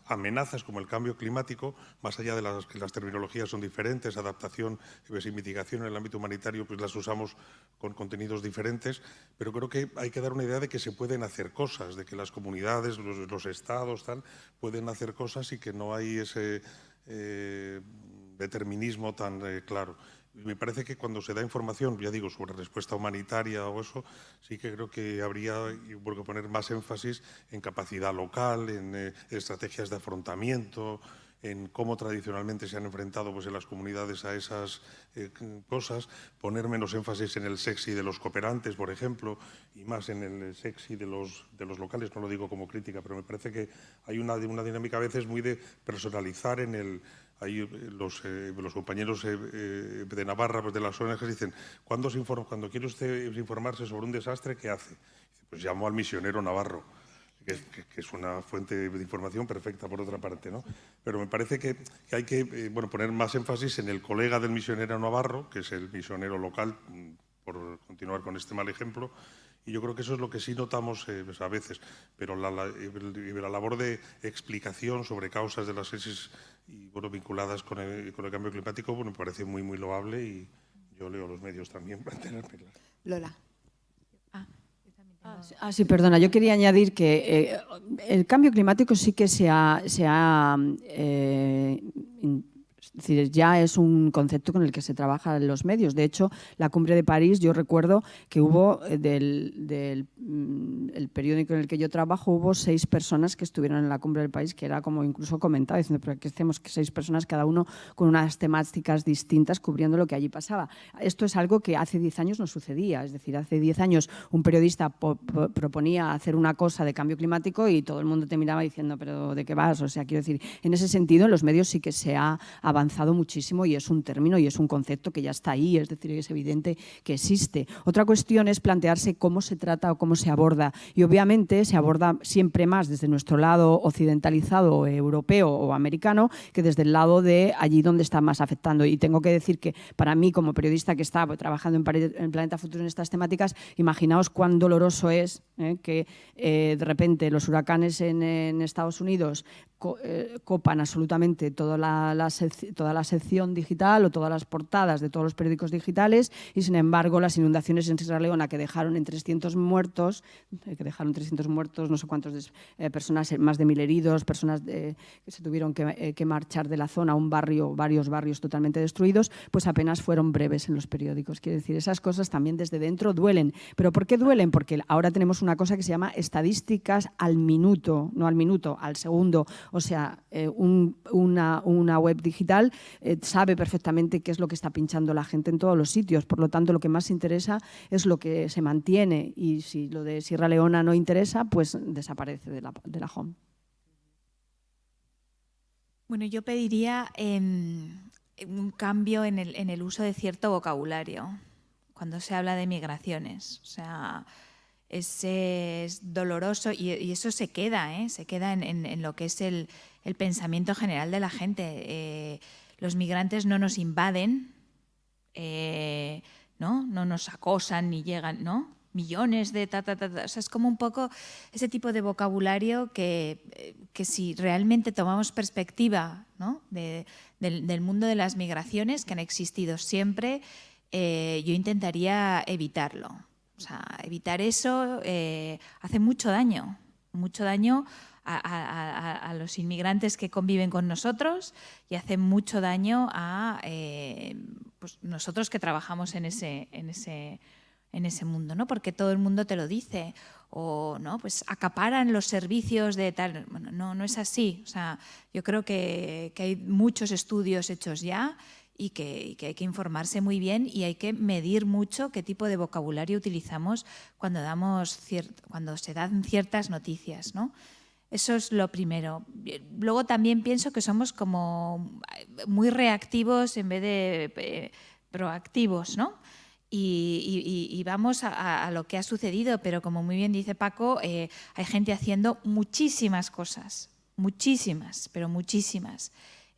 amenazas como el cambio climático, más allá de que las terminologías son diferentes, adaptación y mitigación en el ámbito humanitario, pues las usamos con contenidos diferentes, pero creo que hay que dar una idea de que se pueden hacer cosas, de que las comunidades, los estados, pueden hacer cosas y que no hay ese determinismo tan claro. Me parece que cuando se da información, ya digo, sobre respuesta humanitaria o eso, sí que creo que habría que poner más énfasis en capacidad local, en estrategias de afrontamiento, en cómo tradicionalmente se han enfrentado pues, en las comunidades a esas cosas, poner menos énfasis en el sexy de los cooperantes, por ejemplo, y más en el sexy de los locales. No lo digo como crítica, pero me parece que hay una dinámica a veces muy de personalizar en el... Ahí los compañeros de Navarra, pues de las ONG, dicen, cuando quiere usted informarse sobre un desastre, ¿qué hace? Dice, pues llamo al misionero navarro, que es una fuente de información perfecta, por otra parte, ¿no? Pero me parece que hay que poner más énfasis en el colega del misionero navarro, que es el misionero local, por continuar con este mal ejemplo. Y yo creo que eso es lo que sí notamos pues a veces, pero la labor de explicación sobre causas de las crisis y vinculadas con el cambio climático me parece muy, muy loable y yo leo los medios también para tenerme claro. Lola. Sí, perdona. Yo quería añadir que el cambio climático sí que es decir, ya es un concepto con el que se trabaja en los medios. De hecho, la Cumbre de París, yo recuerdo que hubo, el periódico en el que yo trabajo, hubo 6 personas que estuvieron en la Cumbre del París, que era como incluso comentado, diciendo, pero ¿qué hacemos? Que 6 personas, cada uno con unas temáticas distintas, cubriendo lo que allí pasaba. Esto es algo que hace 10 años no sucedía. Es decir, hace 10 años un periodista proponía hacer una cosa de cambio climático y todo el mundo te miraba diciendo, ¿pero de qué vas? O sea, quiero decir, en ese sentido, en los medios sí que se ha avanzado muchísimo y es un término y es un concepto que ya está ahí, es decir, es evidente que existe. Otra cuestión es plantearse cómo se trata o cómo se aborda, y obviamente se aborda siempre más desde nuestro lado occidentalizado, europeo o americano, que desde el lado de allí donde está más afectando. Y tengo que decir que para mí, como periodista que está trabajando en Planeta Futuro en estas temáticas, imaginaos cuán doloroso es que de repente los huracanes en Estados Unidos copan absolutamente toda la sección digital o todas las portadas de todos los periódicos digitales, y sin embargo las inundaciones en Sierra Leona que dejaron 300 muertos, no sé cuántas personas, más de 1000 heridos, personas que se tuvieron que marchar de la zona, varios barrios totalmente destruidos, pues apenas fueron breves en los periódicos. Quiere decir, esas cosas también desde dentro duelen. ¿Pero por qué duelen? Porque ahora tenemos una cosa que se llama estadísticas al minuto, no al minuto, al segundo. O sea, una web digital sabe perfectamente qué es lo que está pinchando la gente en todos los sitios. Por lo tanto, lo que más interesa es lo que se mantiene, y si lo de Sierra Leona no interesa, pues desaparece de la home. Bueno, yo pediría un cambio en el uso de cierto vocabulario cuando se habla de migraciones. O sea, es doloroso y eso se queda en lo que es el pensamiento general de la gente. Los migrantes no nos invaden, no nos acosan ni llegan, ¿no? Millones de O sea, es como un poco ese tipo de vocabulario que si realmente tomamos perspectiva, ¿no? del mundo de las migraciones, que han existido siempre, yo intentaría evitarlo. O sea, evitar eso hace mucho daño a los inmigrantes que conviven con nosotros, y hace mucho daño a pues nosotros que trabajamos en en ese mundo, ¿no? Porque todo el mundo te lo dice, o no, pues acaparan los servicios de tal. Bueno, no es así. O sea, yo creo que hay muchos estudios hechos ya y que hay que informarse muy bien y hay que medir mucho qué tipo de vocabulario utilizamos cuando se dan ciertas noticias, ¿no? Eso es lo primero. Luego también pienso que somos como muy reactivos en vez de proactivos, ¿no? Y vamos a lo que ha sucedido, pero como muy bien dice Paco, hay gente haciendo muchísimas cosas, muchísimas, pero muchísimas.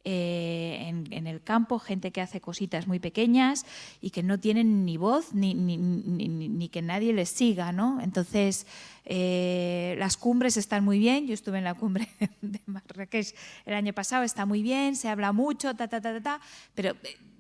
En el campo, gente que hace cositas muy pequeñas y que no tienen ni voz ni que nadie les siga, ¿no? Entonces, las cumbres están muy bien. Yo estuve en la cumbre de Marrakech el año pasado, está muy bien, se habla mucho, pero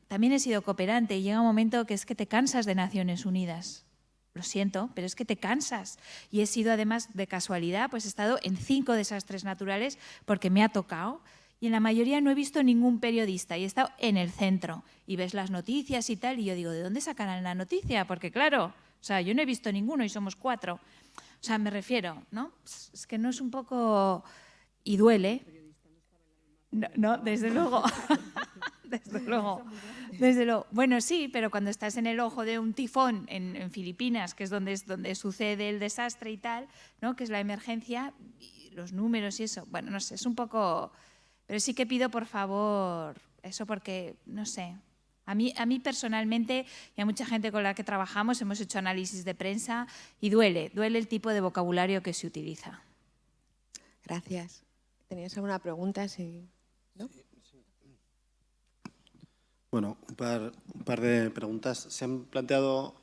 también he sido cooperante y llega un momento que es que te cansas de Naciones Unidas. Lo siento, pero es que te cansas. Y he sido, además, de casualidad, pues he estado en 5 desastres naturales porque me ha tocado. Y en la mayoría no he visto ningún periodista y he estado en el centro y ves las noticias y tal y yo digo, ¿de dónde sacarán la noticia? Porque claro, o sea, yo no he visto ninguno y somos 4. O sea, me refiero, ¿no? Es que no es un poco... y duele. No, desde luego. Desde luego. Bueno, sí, pero cuando estás en el ojo de un tifón en Filipinas, que es donde sucede el desastre y tal, ¿no? Que es la emergencia, y los números y eso, bueno, no sé, es un poco... Pero sí que pido, por favor, eso porque, no sé, a mí personalmente y a mucha gente con la que trabajamos hemos hecho análisis de prensa y duele el tipo de vocabulario que se utiliza. Gracias. ¿Tenías alguna pregunta? Sí. ¿No? Bueno, un par de preguntas. Se han planteado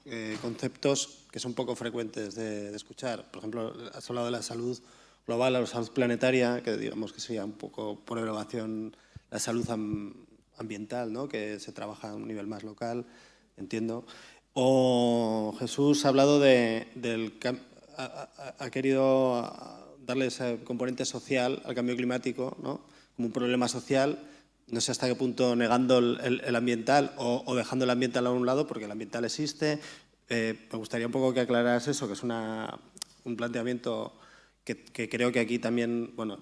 conceptos que son poco frecuentes de escuchar. Por ejemplo, has hablado de la salud global o la salud planetaria, que digamos que sería un poco por elevación la salud ambiental, ¿no? Que se trabaja a un nivel más local, entiendo. O Jesús ha hablado ha querido darle ese componente social al cambio climático, ¿no? Como un problema social. No sé hasta qué punto negando el ambiental o dejando el ambiental a un lado, porque el ambiental existe. Me gustaría un poco que aclararas eso, que es un planteamiento que creo que aquí también, bueno,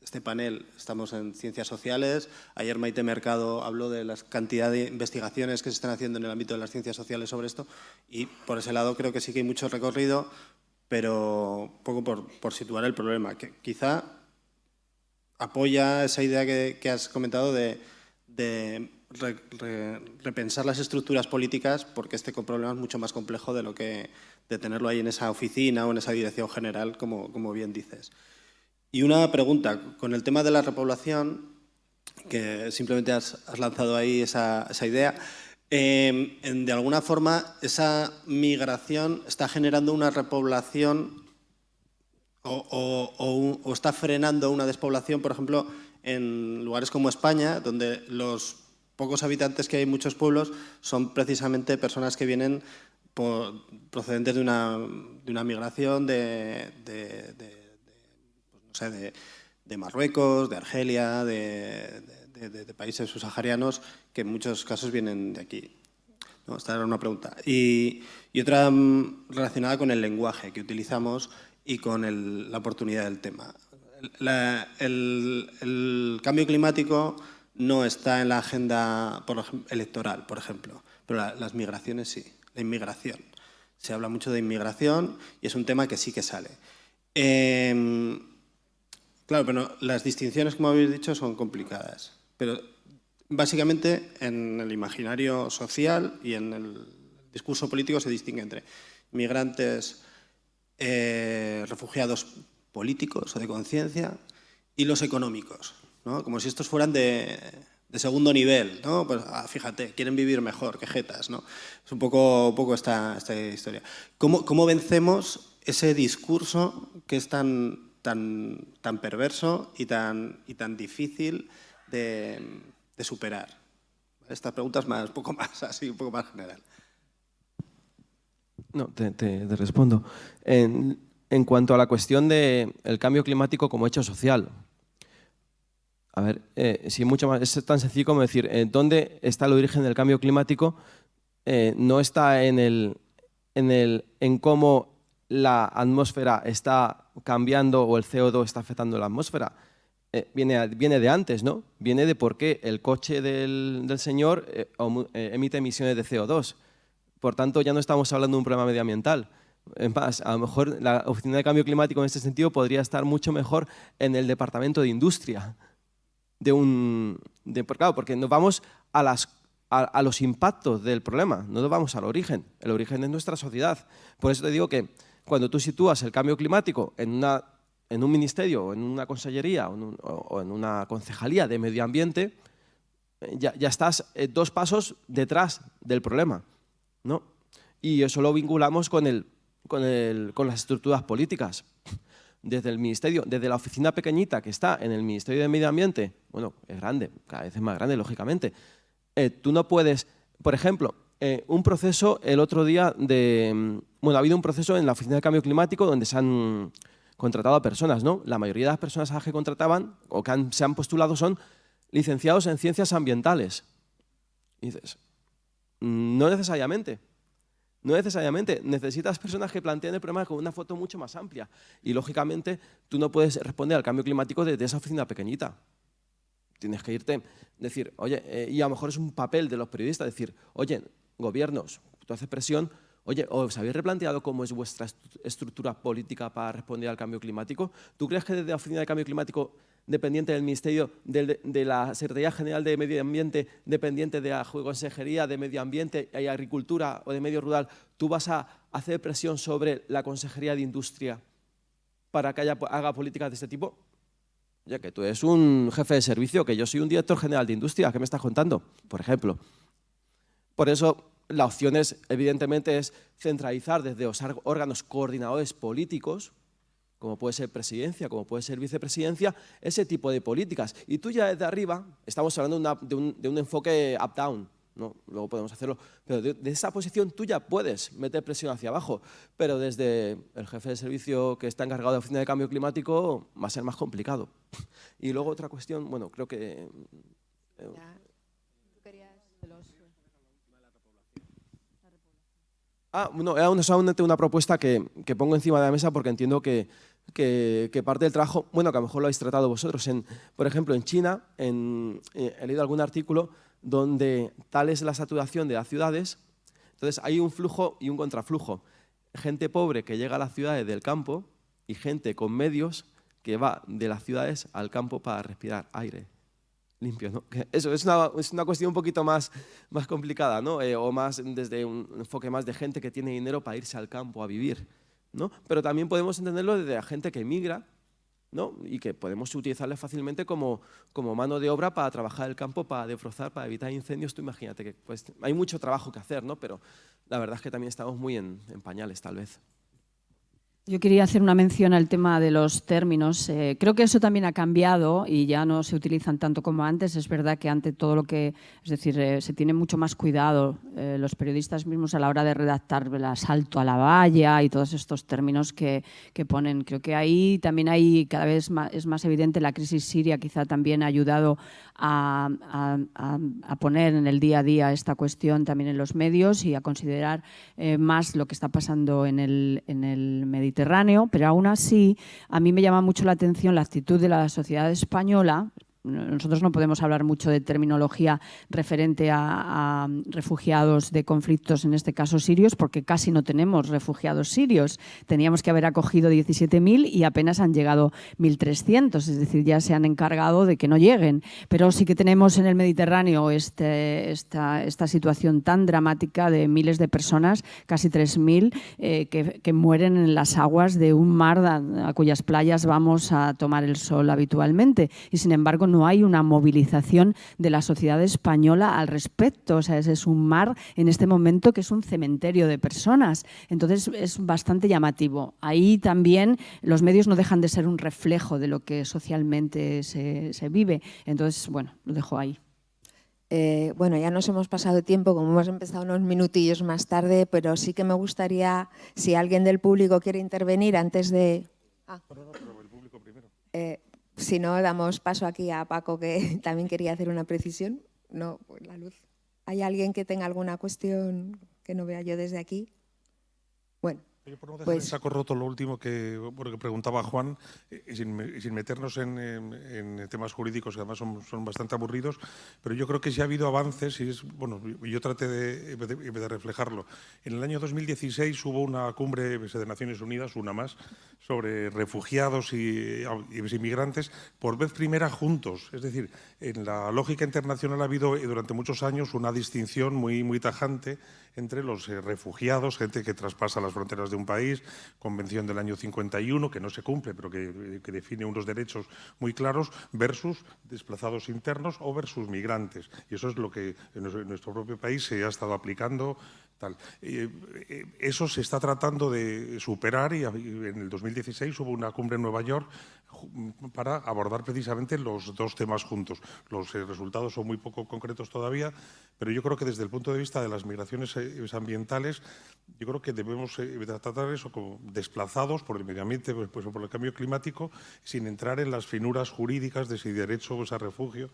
este panel estamos en ciencias sociales. Ayer Maite Mercado habló de la cantidad de investigaciones que se están haciendo en el ámbito de las ciencias sociales sobre esto y por ese lado creo que sí que hay mucho recorrido, pero un poco por situar el problema, que quizá apoya esa idea que has comentado de repensar las estructuras políticas, porque este problema es mucho más complejo de tenerlo ahí en esa oficina o en esa dirección general, como bien dices. Y una pregunta, con el tema de la repoblación, que simplemente has lanzado ahí esa idea, de alguna forma esa migración está generando una repoblación o está frenando una despoblación, por ejemplo, en lugares como España, donde los pocos habitantes que hay en muchos pueblos son precisamente personas que vienen procedentes de una migración de Marruecos, de Argelia, de países subsaharianos, que en muchos casos vienen de aquí. ¿No? Esta era una pregunta. Y otra relacionada con el lenguaje que utilizamos y con la oportunidad del tema. El cambio climático no está en la agenda electoral, por ejemplo, pero las migraciones sí, la inmigración. Se habla mucho de inmigración y es un tema que sí que sale. Claro, pero las distinciones, como habéis dicho, son complicadas. Pero básicamente en el imaginario social y en el discurso político se distingue entre migrantes, refugiados políticos o de conciencia y los económicos, ¿no? Como si estos fueran de segundo nivel, ¿no? Pues fíjate, quieren vivir mejor, que jetas, ¿no? Es un poco esta historia. ¿Cómo vencemos ese discurso que es tan perverso y tan difícil de superar? Esta pregunta es un poco más general. No, te respondo. En cuanto a la cuestión del cambio climático como hecho social, a ver, si mucho más, es tan sencillo como decir, ¿dónde está el origen del cambio climático? No está en en cómo la atmósfera está cambiando o el CO2 está afectando la atmósfera. Viene de antes, ¿no? Viene de por qué el coche del señor emite emisiones de CO2. Por tanto, ya no estamos hablando de un problema medioambiental. Es más, a lo mejor la Oficina de Cambio Climático en este sentido podría estar mucho mejor en el Departamento de Industria. Claro, porque nos vamos a los impactos del problema, no nos vamos al origen. El origen es nuestra sociedad. Por eso te digo que cuando tú sitúas el cambio climático en un ministerio, o en una consellería o en una concejalía de medio ambiente, ya estás 2 pasos detrás del problema, ¿no? Y eso lo vinculamos con las estructuras políticas. Desde el ministerio, desde la oficina pequeñita que está en el Ministerio de Medio Ambiente, bueno, es grande, cada vez es más grande, lógicamente. Tú no puedes, por ejemplo, un proceso el otro día ha habido un proceso en la Oficina de Cambio Climático donde se han contratado a personas, ¿no? La mayoría de las personas a las que contrataban o que se han postulado son licenciados en ciencias ambientales. Y dices, no necesariamente. No necesariamente. Necesitas personas que planteen el problema con una foto mucho más amplia. Y, lógicamente, tú no puedes responder al cambio climático desde esa oficina pequeñita. Tienes que irte, decir, oye, y a lo mejor es un papel de los periodistas, decir, oye, gobiernos, tú haces presión, oye, ¿os habéis replanteado cómo es vuestra estructura política para responder al cambio climático? ¿Tú crees que desde la Oficina de Cambio Climático, dependiente del Ministerio, de la Secretaría General de Medio Ambiente, dependiente de la Consejería de Medio Ambiente y Agricultura o de Medio Rural, tú vas a hacer presión sobre la Consejería de Industria para que haga políticas de este tipo? Ya que tú eres un jefe de servicio, que yo soy un director general de industria, ¿qué me estás contando? Por ejemplo. Por eso, la opción evidentemente, es centralizar desde los órganos coordinadores políticos, como puede ser presidencia, como puede ser vicepresidencia, ese tipo de políticas. Y tú ya desde arriba, estamos hablando de un enfoque up-down, ¿no? Luego podemos hacerlo, pero de esa posición tú ya puedes meter presión hacia abajo, pero desde el jefe de servicio que está encargado de la Oficina de Cambio Climático va a ser más complicado. Y luego otra cuestión, bueno, creo que... Bueno, era solamente una propuesta que pongo encima de la mesa porque entiendo que parte del trabajo, bueno, que a lo mejor lo habéis tratado vosotros. Por ejemplo, en China, he leído algún artículo donde tal es la saturación de las ciudades, entonces hay un flujo y un contraflujo. Gente pobre que llega a las ciudades del campo y gente con medios que va de las ciudades al campo para respirar aire limpio, ¿no? Eso es una cuestión un poquito más complicada, ¿no? O más desde un enfoque más de gente que tiene dinero para irse al campo a vivir, ¿no? Pero también podemos entenderlo desde la gente que emigra, ¿no? Y que podemos utilizarle fácilmente como mano de obra para trabajar el campo, para defrozar, para evitar incendios. Tú imagínate que pues, hay mucho trabajo que hacer, ¿no? Pero la verdad es que también estamos muy en pañales, tal vez. Yo quería hacer una mención al tema de los términos. Creo que eso también ha cambiado y ya no se utilizan tanto como antes. Es verdad que ante todo lo que... Es decir, se tiene mucho más cuidado los periodistas mismos a la hora de redactar el asalto a la valla y todos estos términos que ponen. Creo que ahí también cada vez es más evidente la crisis siria. Quizá también ha ayudado a poner en el día a día esta cuestión también en los medios y a considerar más lo que está pasando en el Mediterráneo, pero aún así a mí me llama mucho la atención la actitud de la sociedad española. Nosotros no podemos hablar mucho de terminología referente a refugiados de conflictos, en este caso sirios, porque casi no tenemos refugiados sirios. Teníamos que haber acogido 17.000 y apenas han llegado 1.300, es decir, ya se han encargado de que no lleguen. Pero sí que tenemos en el Mediterráneo esta situación tan dramática de miles de personas, casi 3.000, que mueren en las aguas de un mar a cuyas playas vamos a tomar el sol habitualmente. Y sin embargo, no hay una movilización de la sociedad española al respecto. O sea, es un mar en este momento que es un cementerio de personas. Entonces es bastante llamativo. Ahí también los medios no dejan de ser un reflejo de lo que socialmente se vive. Entonces, bueno, lo dejo ahí. Bueno, ya nos hemos pasado tiempo, como hemos empezado unos minutillos más tarde, pero sí que me gustaría, si alguien del público quiere intervenir antes de... Perdona, pero el público primero. Si no, damos paso aquí a Paco, que también quería hacer una precisión. No, pues la luz. ¿Hay alguien que tenga alguna cuestión que no vea yo desde aquí? Bueno, Yo por no dejar pues en saco roto lo último que preguntaba Juan, sin meternos en temas jurídicos que además son bastante aburridos, pero yo creo que sí ha habido avances y yo traté de reflejarlo. En el año 2016 hubo una cumbre de Naciones Unidas, una más, sobre refugiados y inmigrantes, por vez primera juntos. Es decir, en la lógica internacional ha habido durante muchos años una distinción muy tajante entre los refugiados, gente que traspasa las fronteras de un país, Convención del año 51, que no se cumple, pero que define unos derechos muy claros, versus desplazados internos o versus migrantes. Y eso es lo que en nuestro propio país se ha estado aplicando. Eso se está tratando de superar y en el 2016 hubo una cumbre en Nueva York para abordar precisamente los dos temas juntos. Los resultados son muy poco concretos todavía, pero yo creo que desde el punto de vista de las migraciones ambientales, yo creo que debemos tratar eso como desplazados por el medio ambiente, pues por el cambio climático, sin entrar en las finuras jurídicas de si derecho a refugio,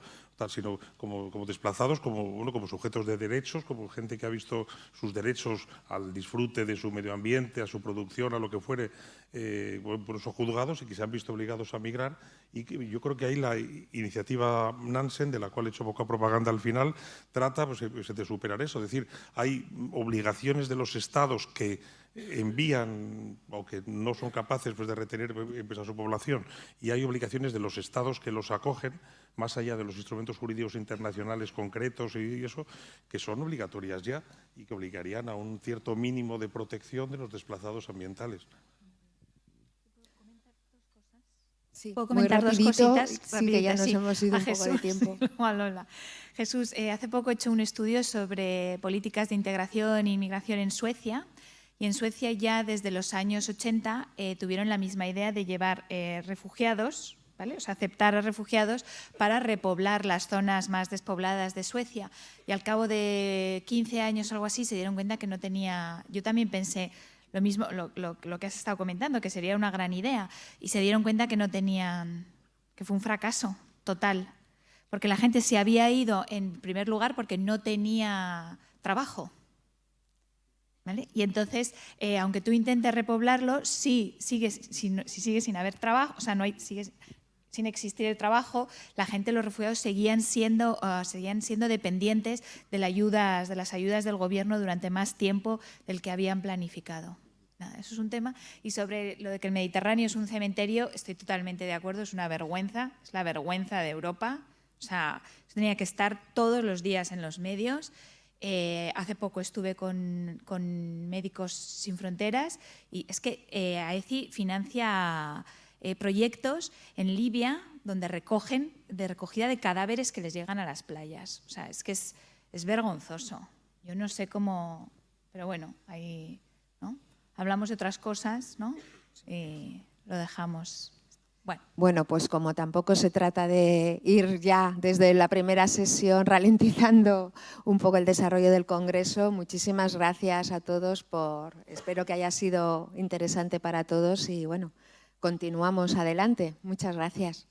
sino como desplazados, como sujetos de derechos, como gente que ha visto sus derechos al disfrute de su medio ambiente, a su producción, a lo que fuere, por esos juzgados y que se han visto obligados a migrar. Y yo creo que ahí la iniciativa Nansen, de la cual he hecho poca propaganda al final, trata de superar eso. Es decir, hay obligaciones de los estados que envían o que no son capaces de retener a su población, y hay obligaciones de los estados que los acogen, más allá de los instrumentos jurídicos internacionales concretos y eso, que son obligatorias ya y que obligarían a un cierto mínimo de protección de los desplazados ambientales. sí, ¿Puedo comentar dos cositas? Sí, que ya nos hemos ido a un poco de Jesús, tiempo. a Lola. Jesús, hace poco he hecho un estudio sobre políticas de integración e inmigración en Suecia, y en Suecia ya desde los años 80 tuvieron la misma idea de llevar refugiados, ¿vale? O sea, aceptar a refugiados para repoblar las zonas más despobladas de Suecia. Y al cabo de 15 años o algo así se dieron cuenta que no tenía... Yo también pensé lo mismo, lo que has estado comentando, que sería una gran idea, y se dieron cuenta que no tenían... que fue un fracaso total. Porque la gente se había ido, en primer lugar, porque no tenía trabajo. ¿Vale? Y entonces, aunque tú intentes repoblarlo, si sigue sin haber trabajo, o sea, sigue sin existir el trabajo, la gente, los refugiados, seguían siendo dependientes de las ayudas del gobierno durante más tiempo del que habían planificado. Nada, eso es un tema. Y sobre lo de que el Mediterráneo es un cementerio, estoy totalmente de acuerdo, es una vergüenza, es la vergüenza de Europa. O sea, tenía que estar todos los días en los medios. Hace poco estuve con Médicos Sin Fronteras y es que AECI financia proyectos en Libia donde de recogida de cadáveres que les llegan a las playas. O sea, es que es vergonzoso. Yo no sé cómo, pero bueno, ahí, ¿no? Hablamos de otras cosas, ¿no? Y lo dejamos. Bueno, pues como tampoco se trata de ir ya desde la primera sesión ralentizando un poco el desarrollo del Congreso, muchísimas gracias a todos espero que haya sido interesante para todos y bueno, continuamos adelante. Muchas gracias.